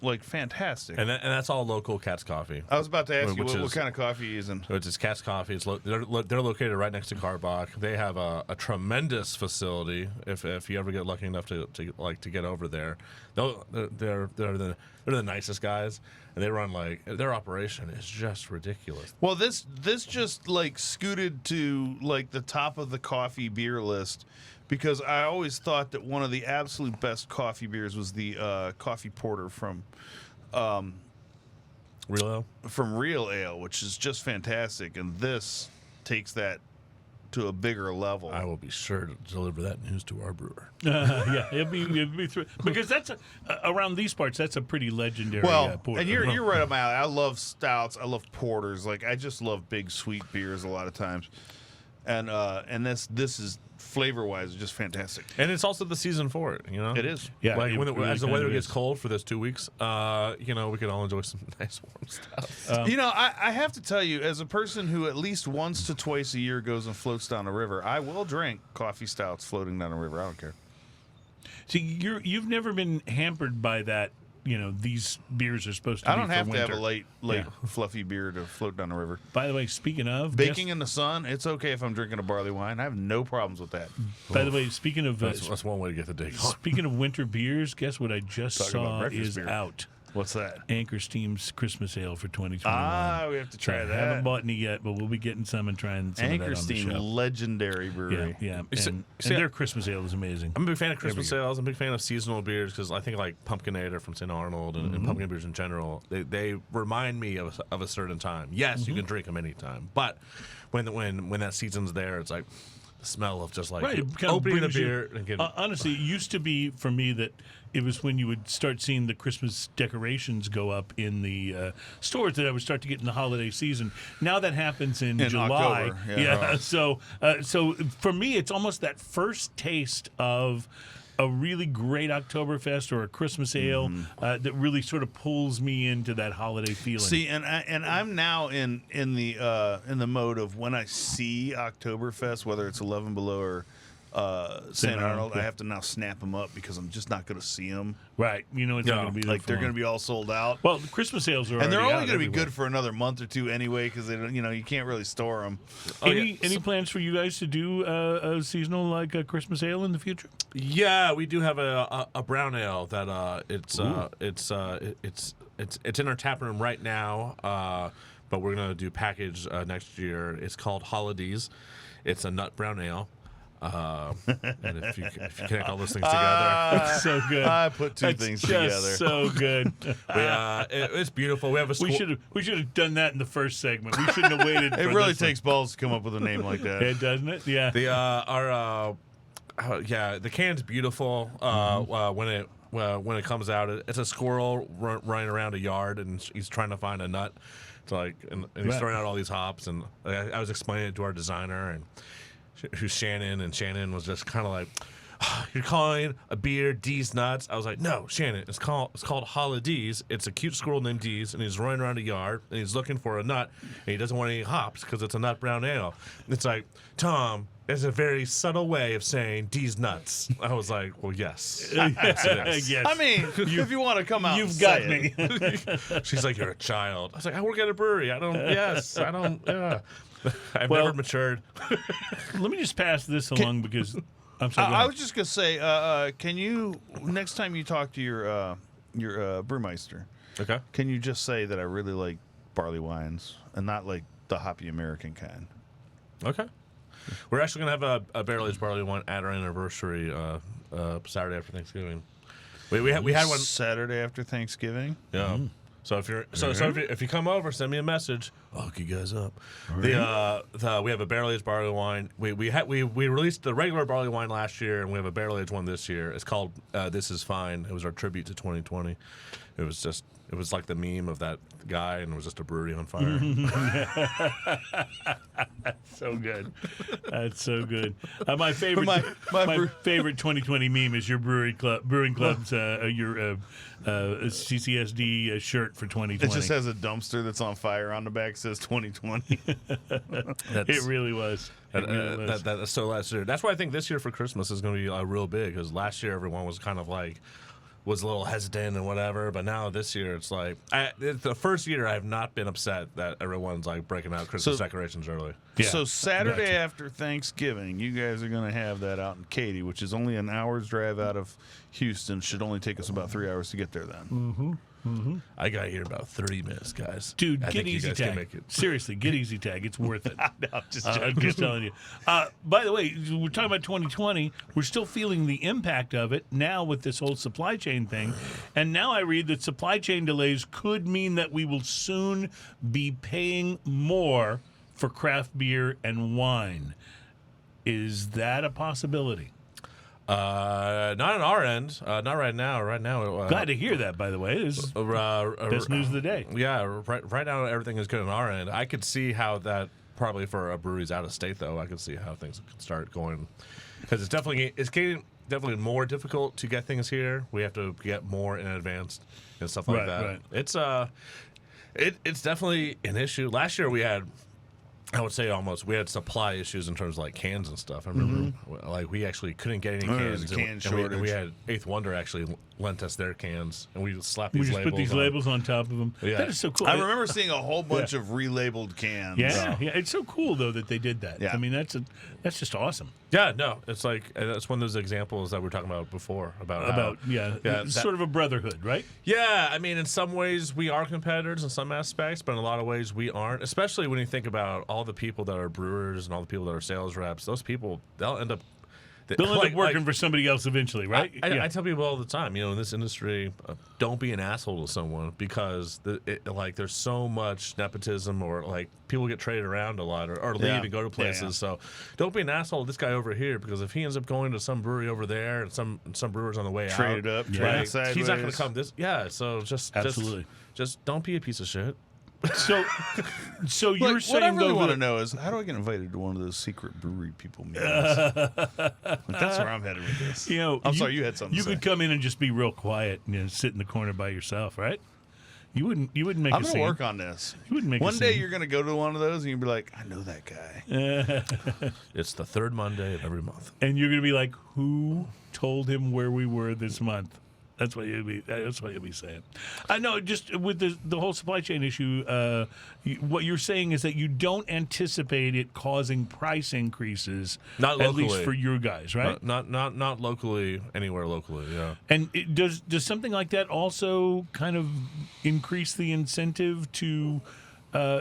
like fantastic. And that's all local Cat's Coffee. I was about to ask you Which what is- kind of coffee you're using. Which is Cat's Coffee. They're located right next to Carbach. They have a tremendous facility. If you ever get lucky enough to get over there, they're the nicest guys, and they run like their operation is just ridiculous. Well, this just like scooted to like the top of the coffee beer list because I always thought that one of the absolute best coffee beers was the coffee porter from Real Real Ale, which is just fantastic, and this takes that to a bigger level. I will be sure to deliver that news to our brewer. Yeah, it'd be because that's around these parts. That's a pretty legendary. Porter. And you're right up my alley. I love stouts. I love porters. Like I just love big sweet beers a lot of times, and this is flavor wise just fantastic. And it's also the season for it. You know, It is. Yeah, Like it really as the kind weather of gets is. cold for this 2 weeks, we can all enjoy some nice warm stuff. I have to tell you, as a person who at least once to twice a year goes and floats down a river, I will drink coffee stouts floating down a river. I don't care. See, you've never been hampered by that. These beers are supposed to. I be don't for have to winter. have a late Yeah. fluffy beer to float down a river. By the way, speaking of Baking in the sun, it's okay if I'm drinking a barley wine. I have no problems with that. By the way, speaking of That's one way to get the day going. speaking of winter beers, guess what I just Talking about saw breakfast is beer. out. What's that? Anchor Steam's Christmas Ale for 2021. We have to try I that. haven't bought any yet, but we'll be getting some and trying some Anchor of that on Steam, the show. legendary brewery. Yeah. See- And see, their Christmas ale is amazing. I'm a big fan of Christmas sales. I'm a big fan of seasonal beers because I think like Pumpkinator from St. Arnold and pumpkin beers in general, they remind me of a certain time. Yes, you can drink them anytime, but when that season's there, it's like the smell of just like Right, it kind of opening the brings you- beer and getting. honestly, it used to be for me that it was when you would start seeing the Christmas decorations go up in the stores that I would start to get in the holiday season. Now that happens in July. October, yeah. So for me, it's almost that first taste of a really great Oktoberfest or a Christmas ale that really sort of pulls me into that holiday feeling. See, and I'm now in the mode of when I see Oktoberfest, whether it's 11 Below or St. Arnold, yeah. I have to now snap them up because I'm just not going to see them. Right. It's not going to be there Like they're for going to long. be all sold out. Well, the Christmas sales are And they're already only out going to be everywhere. good for another month or two anyway because they don't, you can't really store them. Any plans for you guys to do a seasonal like a Christmas ale in the future? Yeah, we do have a brown ale that it's in our tap room right now, but we're gonna do package next year. It's called Holidays. It's a nut brown ale. And if you connect all those things together, It's so good. I put two That's things just together. so good. it's beautiful. We have a We should have done that in the first segment. We shouldn't have waited. It for really this one. takes balls to come up with a name like that. It doesn't it? Yeah. The can's beautiful. When it comes out, it's a squirrel running around a yard, and he's trying to find a nut. It's like, and he's Right. throwing out all these hops, and I was explaining it to our designer, and who's Shannon, and Shannon was just kind of like, "You're calling a beer D's nuts?" I was like, "No, Shannon, it's called Holidays. It's a cute squirrel named D's, and he's running around a yard, and he's looking for a nut, and he doesn't want any hops because it's a nut brown ale." It's like, Tom, it's a very subtle way of saying D's nuts. I was like, "Well, yes, yes, it is." Yes. I mean, if you want to come out, You've and got say me. it. She's like, "You're a child." I was like, "I work at a brewery. I don't. Yes, I don't. Yeah, I've Well- never matured." Let me just pass this along because I'm sorry. go I ahead. was just gonna say, can you next time you talk to your brewmeister, Okay. can you just say that I really like barley wines and not like the hoppy American kind? Okay. We're actually gonna have a barrel aged barley wine at our anniversary Saturday after Thanksgiving. We had one. Saturday after Thanksgiving. Yeah. So if you come over, send me a message. I'll hook you guys up. We have a barrel aged barley wine. We released the regular barley wine last year, and we have a barrel aged one this year. It's called This Is Fine. It was our tribute to 2020. It was like the meme of that guy, and it was just a brewery on fire. So good. That's so good. My favorite, My favorite 2020 meme is your brewing club's your CCSD shirt for 2020. It just has a dumpster that's on fire on the back. Says 2020. It really was. It really was. That's so last year. That's why I think this year for Christmas is going to be real big, because last year everyone was kind of like, was a little hesitant and whatever, but now this year it's like it's the first year I have not been upset that everyone's like breaking out Christmas decorations early. Yeah. So Saturday after Thanksgiving, you guys are going to have that out in Katy, which is only an hour's drive out of Houston. Should only take us about 3 hours to get there then. Mm-hmm. Mm-hmm. I got here about 30 minutes, guys. Dude, get Easy Tag. Seriously, get Easy Tag. It's worth it. No, I'm just telling you. By the way, we're talking about 2020. We're still feeling the impact of it now with this whole supply chain thing. And now I read that supply chain delays could mean that we will soon be paying more for craft beer and wine. Is that a possibility? Not on our end. Not right now. Right now. Glad to hear that, by the way. This is best news of the day. Yeah, right now everything is good on our end. I could see how that, probably for breweries out of state, though, I could see how things could start going. Because it's getting definitely more difficult to get things here. We have to get more in advance and stuff like that. Right. It's definitely an issue. Last year we had, I would say we had supply issues in terms of like cans and stuff. I remember like we actually couldn't get any cans. And we had Eighth Wonder actually lent us their cans, and we just slapped these labels. We just put these labels on top of them. Yeah. That is so cool. I remember seeing a whole bunch of relabeled cans. Yeah, it's so cool though that they did that. Yeah. I mean, that's just awesome. Yeah, no, it's like that's one of those examples that we were talking about before about it's sort of a brotherhood, right? Yeah, I mean, in some ways we are competitors in some aspects, but in a lot of ways we aren't. Especially when you think about all the people that are brewers and all the people that are sales reps. Those people, they'll end up working for somebody else eventually, right? I tell people all the time, in this industry, don't be an asshole to someone because there's so much nepotism or like people get traded around a lot or leave and go to places. Yeah. So don't be an asshole to this guy over here because if he ends up going to some brewery over there and some brewers on the way traded out, he's not going to come this. Yeah, so just don't be a piece of shit. So you're saying what I really want to know is how do I get invited to one of those secret brewery people meetings? That's where I'm headed with this. I'm sorry, you had something. You could come in and just be real quiet and sit in the corner by yourself, right? You wouldn't make. I'm gonna work on this. You wouldn't make. One day you're gonna go to one of those and you'll be like, I know that guy. It's the third Monday of every month, and you're gonna be like, who told him where we were this month? That's what you'll be saying. I know. Just with the whole supply chain issue, what you're saying is that you don't anticipate it causing price increases, not locally, at least for your guys, right? Not locally, anywhere locally. Yeah. And does something like that also kind of increase the incentive to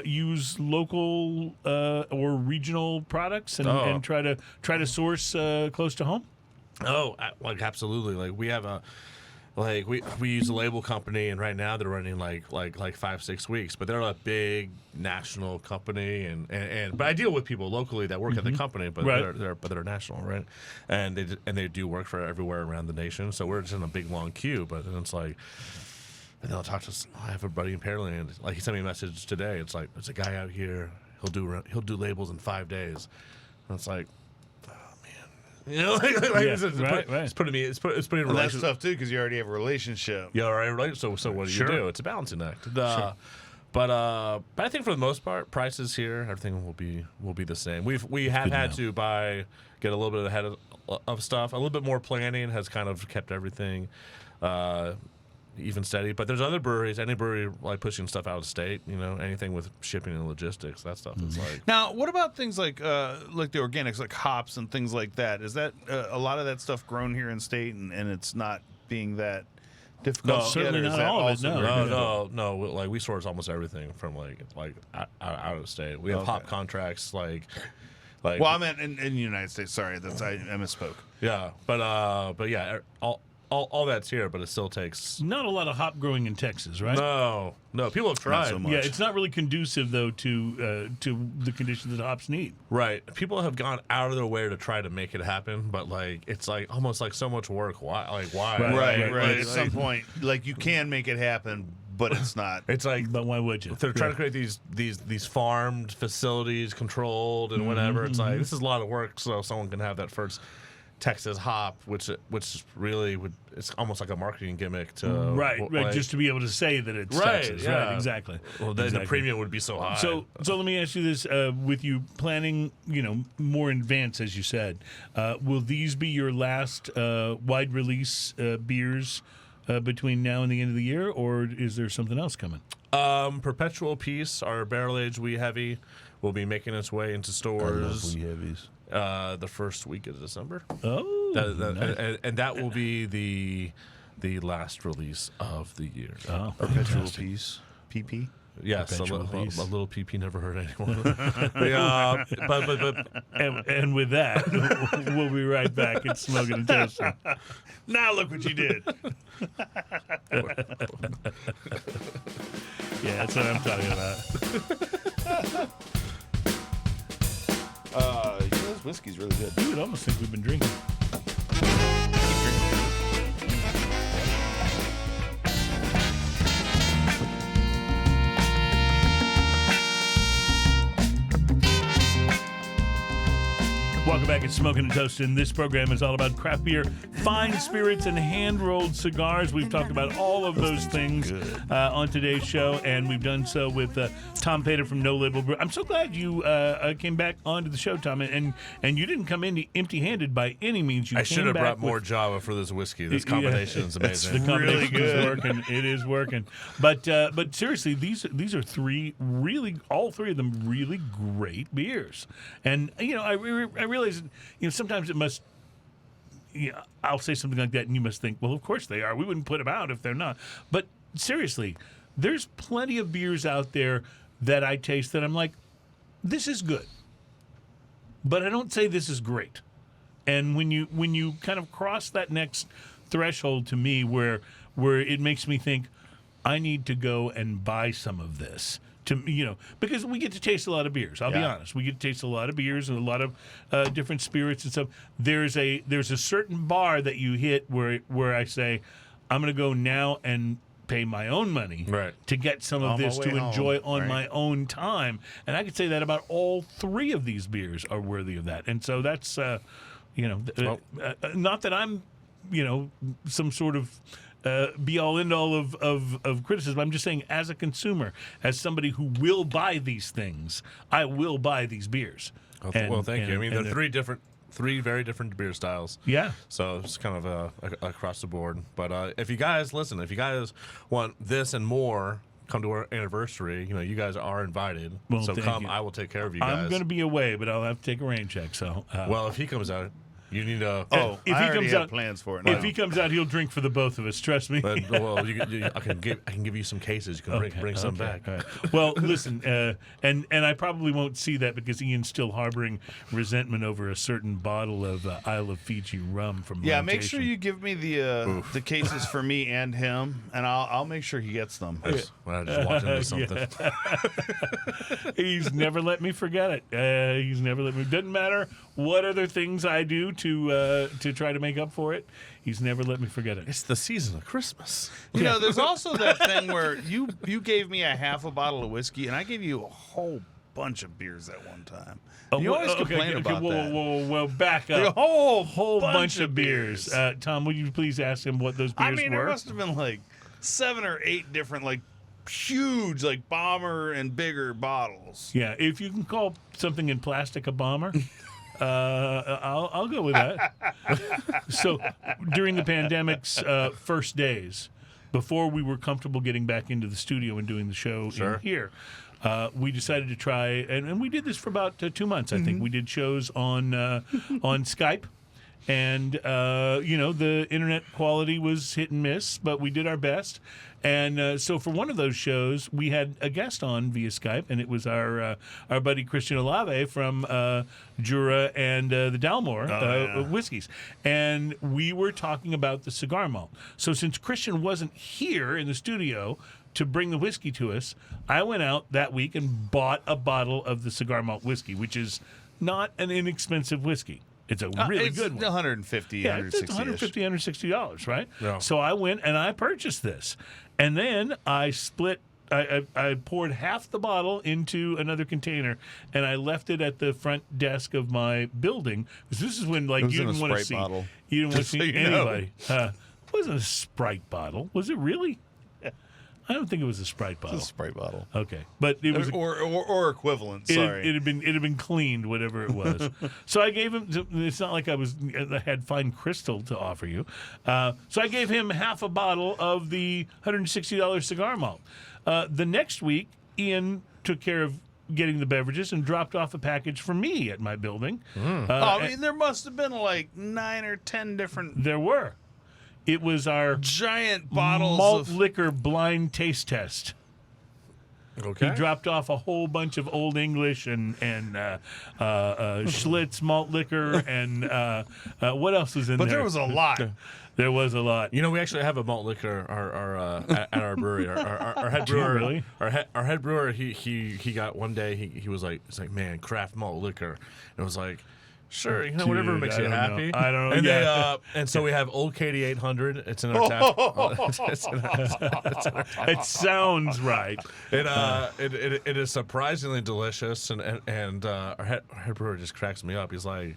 use local or regional products and try to source close to home? Oh, like absolutely. Like we have a. Like we use a label company, and right now they're running like 5-6 weeks, but they're a big national company, and but I deal with people locally that work at the company, but they're national, right? And they do work for everywhere around the nation, so we're just in a big long queue. But then it's like, and they'll talk to us. I have a buddy in Pearland, like he sent me a message today. It's like there's a guy out here. He'll do labels in 5 days, and it's like. It's putting me. It's putting in relationship. That's tough too because you already have a relationship. Yeah, right. So what do you do? It's a balancing act. But I think for the most part, prices here, everything will be the same. We have had to get a little bit ahead of stuff. A little bit more planning has kind of kept everything even steady. But there's other breweries, any brewery like pushing stuff out of state, anything with shipping and logistics, that stuff is like. Now, what about things like the organics, like hops and things like that? Is that a lot of that stuff grown here in state and it's not being that difficult? No, certainly not all of it. No. Like we source almost everything from like out of state. We have hop contracts like. Well, I meant in the United States. Sorry, I misspoke. Yeah, but yeah, all that's here, but it still takes. Not a lot of hop growing in Texas, right? No. People have tried. Not so much. Yeah, it's not really conducive though to the conditions that hops need. Right. People have gone out of their way to try to make it happen, but like it's like almost like so much work. Why? Right. At some point, like you can make it happen. But it's not. It's like, but why would you? They're trying to create these farmed facilities, controlled and whatever. It's like this is a lot of work, so someone can have that first Texas hop, which really would. It's almost like a marketing gimmick to right, just to be able to say that it's Texas. Yeah. Right, exactly. Well, then the premium would be so high. So let me ask you this: with you planning, more in advance, as you said, will these be your last wide release beers? between now and the end of the year, or is there something else coming? Perpetual Peace, our barrel-aged wee heavy, will be making its way into stores. wee heavies. The first week of December. Oh, nice. And that will be the last release of the year. Oh, Perpetual Peace. PP. Yes, a Perpetual little, Peace. a little PP never hurt anyone. but And with that, we'll be right back at Smoking and Toasting. Now look what you did. Yeah, that's what I'm talking about. This whiskey's really good. You would almost think we've been drinking. Welcome back at Smoking and Toasting. This program is all about craft beer, fine spirits, and hand-rolled cigars. We've talked about all of those things on today's show, and we've done so with Tom Paynter from No Label Brew. I'm so glad you came back onto the show, Tom, and you didn't come in empty-handed by any means. You I should have brought with, more Java for this whiskey. This combination is amazing. The combination is working. It is working. But seriously, these are all three of them really great beers. And I realize sometimes it must. I'll say something like that, and you must think, well, of course they are. We wouldn't put them out if they're not. But seriously, there's plenty of beers out there that I taste that I'm like, this is good, but I don't say this is great. And when you kind of cross that next threshold to me, where it makes me think, I need to go and buy some of this. Because we get to taste a lot of beers. I'll be honest. We get to taste a lot of beers and a lot of different spirits and stuff. There's a certain bar that you hit where I say, I'm going to go now and pay my own money to get some of this to enjoy on my own time. And I could say that about all three of these beers are worthy of that. And so that's, not that I'm, some sort of be all end all of criticism. I'm just saying, as a consumer, as somebody who will buy these things, I will buy these beers. Well, thank you. I mean, they're three very different beer styles. Yeah. So it's kind of across the board. But if you guys want this and more, come to our anniversary. You guys are invited. Well, so come. You. I will take care of you guys. I'm going to be away, but I'll have to take a rain check. So. Well, if he comes out. You need to. Oh, if he comes out, plans for it. Now. If he comes out, he'll drink for the both of us. Trust me. But, well, I can give you some cases. You can bring some back. Right. Well, listen, and I probably won't see that because Ian's still harboring resentment over a certain bottle of Isle of Fiji rum from. Yeah, make sure you give me the cases for me and him, and I'll make sure he gets them. I just walked into something. He's never let me forget it. He's never let me. Doesn't matter what other things I do to try to make up for it. He's never let me forget it. It's the season of Christmas. There's also that thing where you gave me a half a bottle of whiskey, and I gave you a whole bunch of beers at one time. You always complain about that. Whoa, back up. A whole bunch of beers. Tom, would you please ask him what those beers were? There must have been like 7 or 8 different, like, huge, like, bomber and bigger bottles. Yeah, if you can call something in plastic a bomber... I'll go with that. So during the pandemic's first days, before we were comfortable getting back into the studio and doing the show in here, we decided to try, and we did this for about 2 months, I think. We did shows on Skype. And, the internet quality was hit and miss, but we did our best. And so for one of those shows, we had a guest on via Skype, and it was our buddy Christian Olave from Jura and the Dalmore whiskeys. And we were talking about the cigar malt. So since Christian wasn't here in the studio to bring the whiskey to us, I went out that week and bought a bottle of the cigar malt whiskey, which is not an inexpensive whiskey. It's a really good one. $150, it's $150, $160, right? Yeah. So I went and I purchased this. And then I I poured half the bottle into another container, and I left it at the front desk of my building. Because this is when, like, you didn't want to see bottle. You didn't want to see anybody. It wasn't a Sprite bottle. Was it really? I don't think it was a Sprite bottle. It's a Sprite bottle. Okay, but it was or equivalent. Sorry, it had been cleaned, whatever it was. So I gave him. It's not like I had fine crystal to offer you. So I gave him half a bottle of the $160 cigar malt. The next week, Ian took care of getting the beverages and dropped off a package for me at my building. I mean, there must have been like 9 or 10 different. There were. It was our giant bottles malt of liquor blind taste test. Okay. He dropped off a whole bunch of Old English and Schlitz malt liquor and what else was in there? But there was a lot. There was a lot. You know, we actually have a malt liquor at our brewery. Our head brewer, really? our head brewer, he got one day. He was like, it's like, man, craft malt liquor. And it was like, sure, you know, whatever Dude, makes I you don't know. happy. I don't know. And Yeah. and so we have Old Katie 800. It's in our tap. It sounds right. It is surprisingly delicious, and our head brewer just cracks me up. He's like,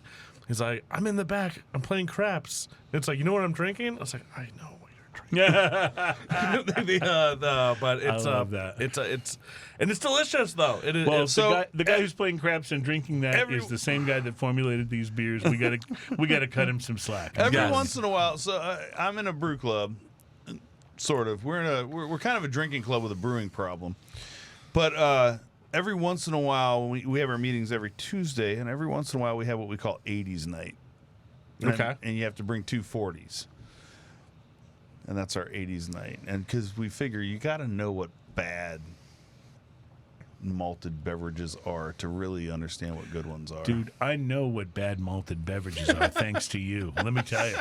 I'm in the back. I'm playing craps. It's like, you know what I'm drinking? I was like, I know what you're drinking. But it's I love that. It's delicious though. It is. Well, So the guy who's playing craps and drinking that is the same guy that formulated these beers. We gotta cut him some slack. Every once in a while, so I'm in a brew club, sort of. We're kind of a drinking club with a brewing problem, but every once in a while we have our meetings every Tuesday, and every once in a while we have what we call 80s night. Okay. And you have to bring 2 40s, and that's our 80s night. And because we figure you got to know what bad malted beverages are to really understand what good ones are. Dude, I know what bad malted beverages are thanks to you. Let me tell you,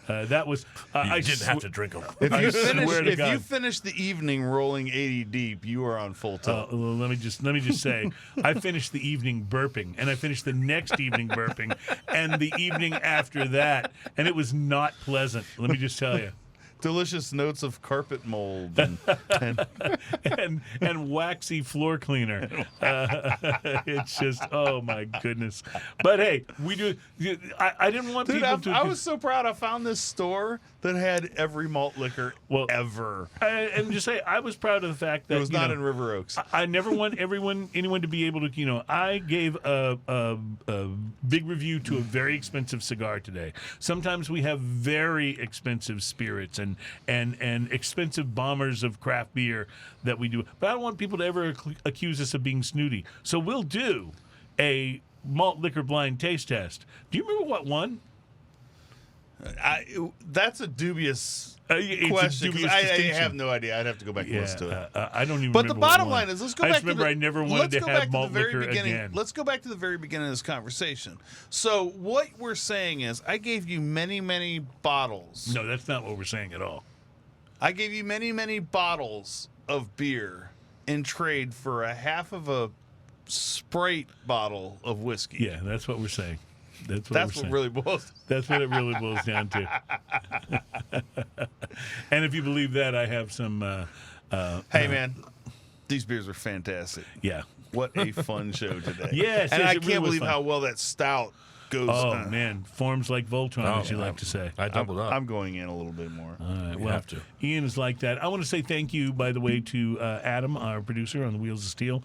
that was I didn't have to drink them. If you swear to God. finish the evening rolling 80 deep, you are on full tilt. let me just say, I finished the evening burping, and I finished the next evening burping, and the evening after that, and it was not pleasant. Let me just tell you. Delicious notes of carpet mold and waxy floor cleaner. It's just, oh my goodness. But hey, we do. I didn't want Dude, people to. I was so proud. I found this store that had every malt liquor ever. And just say, I was proud of the fact that It was not in River Oaks. I never want anyone to be able to, I gave a big review to a very expensive cigar today. Sometimes we have very expensive spirits and expensive bombers of craft beer that we do. But I don't want people to ever accuse us of being snooty. So we'll do a malt liquor blind taste test. Do you remember what won? That's a dubious It's a question. dubious I distinction. have no idea. I'd have to go back and listen to it. I don't even But remember the what bottom won. line is, let's go I back just remember I never wanted to have malt liquor again. Let's go back to the very beginning of this conversation. So what we're saying is, I gave you many, many bottles. No, that's not what we're saying at all. I gave you many, many bottles of beer in trade for a half of a Sprite bottle of whiskey. Yeah, that's what we're saying. That's what really boils. That's what it really boils down to. And if you believe that, I have some. Hey, man, these beers are fantastic. Yeah. What a fun show today. Yes, and yes, I it really can't was believe fun. how well that stout goes. Oh man, forms like Voltron, as you like to say. I doubled up. I'm going in a little bit more. All right, We well, have to. Ian is like that. I want to say thank you, by the way, to Adam, our producer on the Wheels of Steel,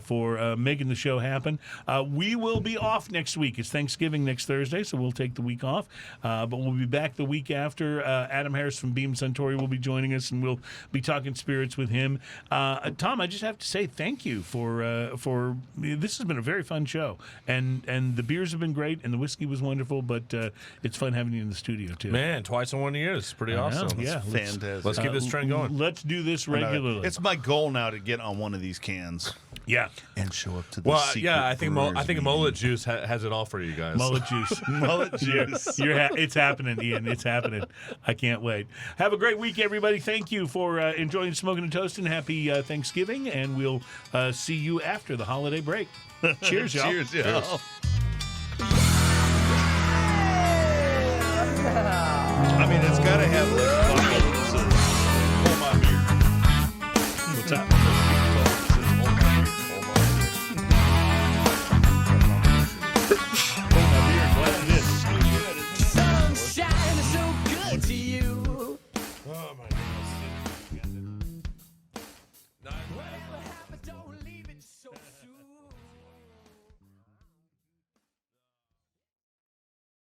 for making the show happen. We will be off next week. It's Thanksgiving next Thursday, so we'll take the week off. But we'll be back the week after. Adam Harris from Beam Suntory will be joining us, and we'll be talking spirits with him. Tom, I just have to say thank you for this has been a very fun show, and the beers have been great, and the whiskey was wonderful. But it's fun having you in the studio too. Man, twice in 1 year is pretty awesome. Yeah, Fantastic. Let's keep this trend going. Let's do this regularly. It's my goal now to get on one of these cans Yeah, and show up to the Well, secret yeah, I think brewers mullet juice has it all for you guys. mullet juice. mullet juice. It's happening, Ian. It's happening. I can't wait. Have a great week, everybody. Thank you for enjoying Smoking and Toasting. Happy Thanksgiving, and we'll see you after the holiday break. Cheers, y'all. Cheers, y'all. I mean, it's got to have liquor.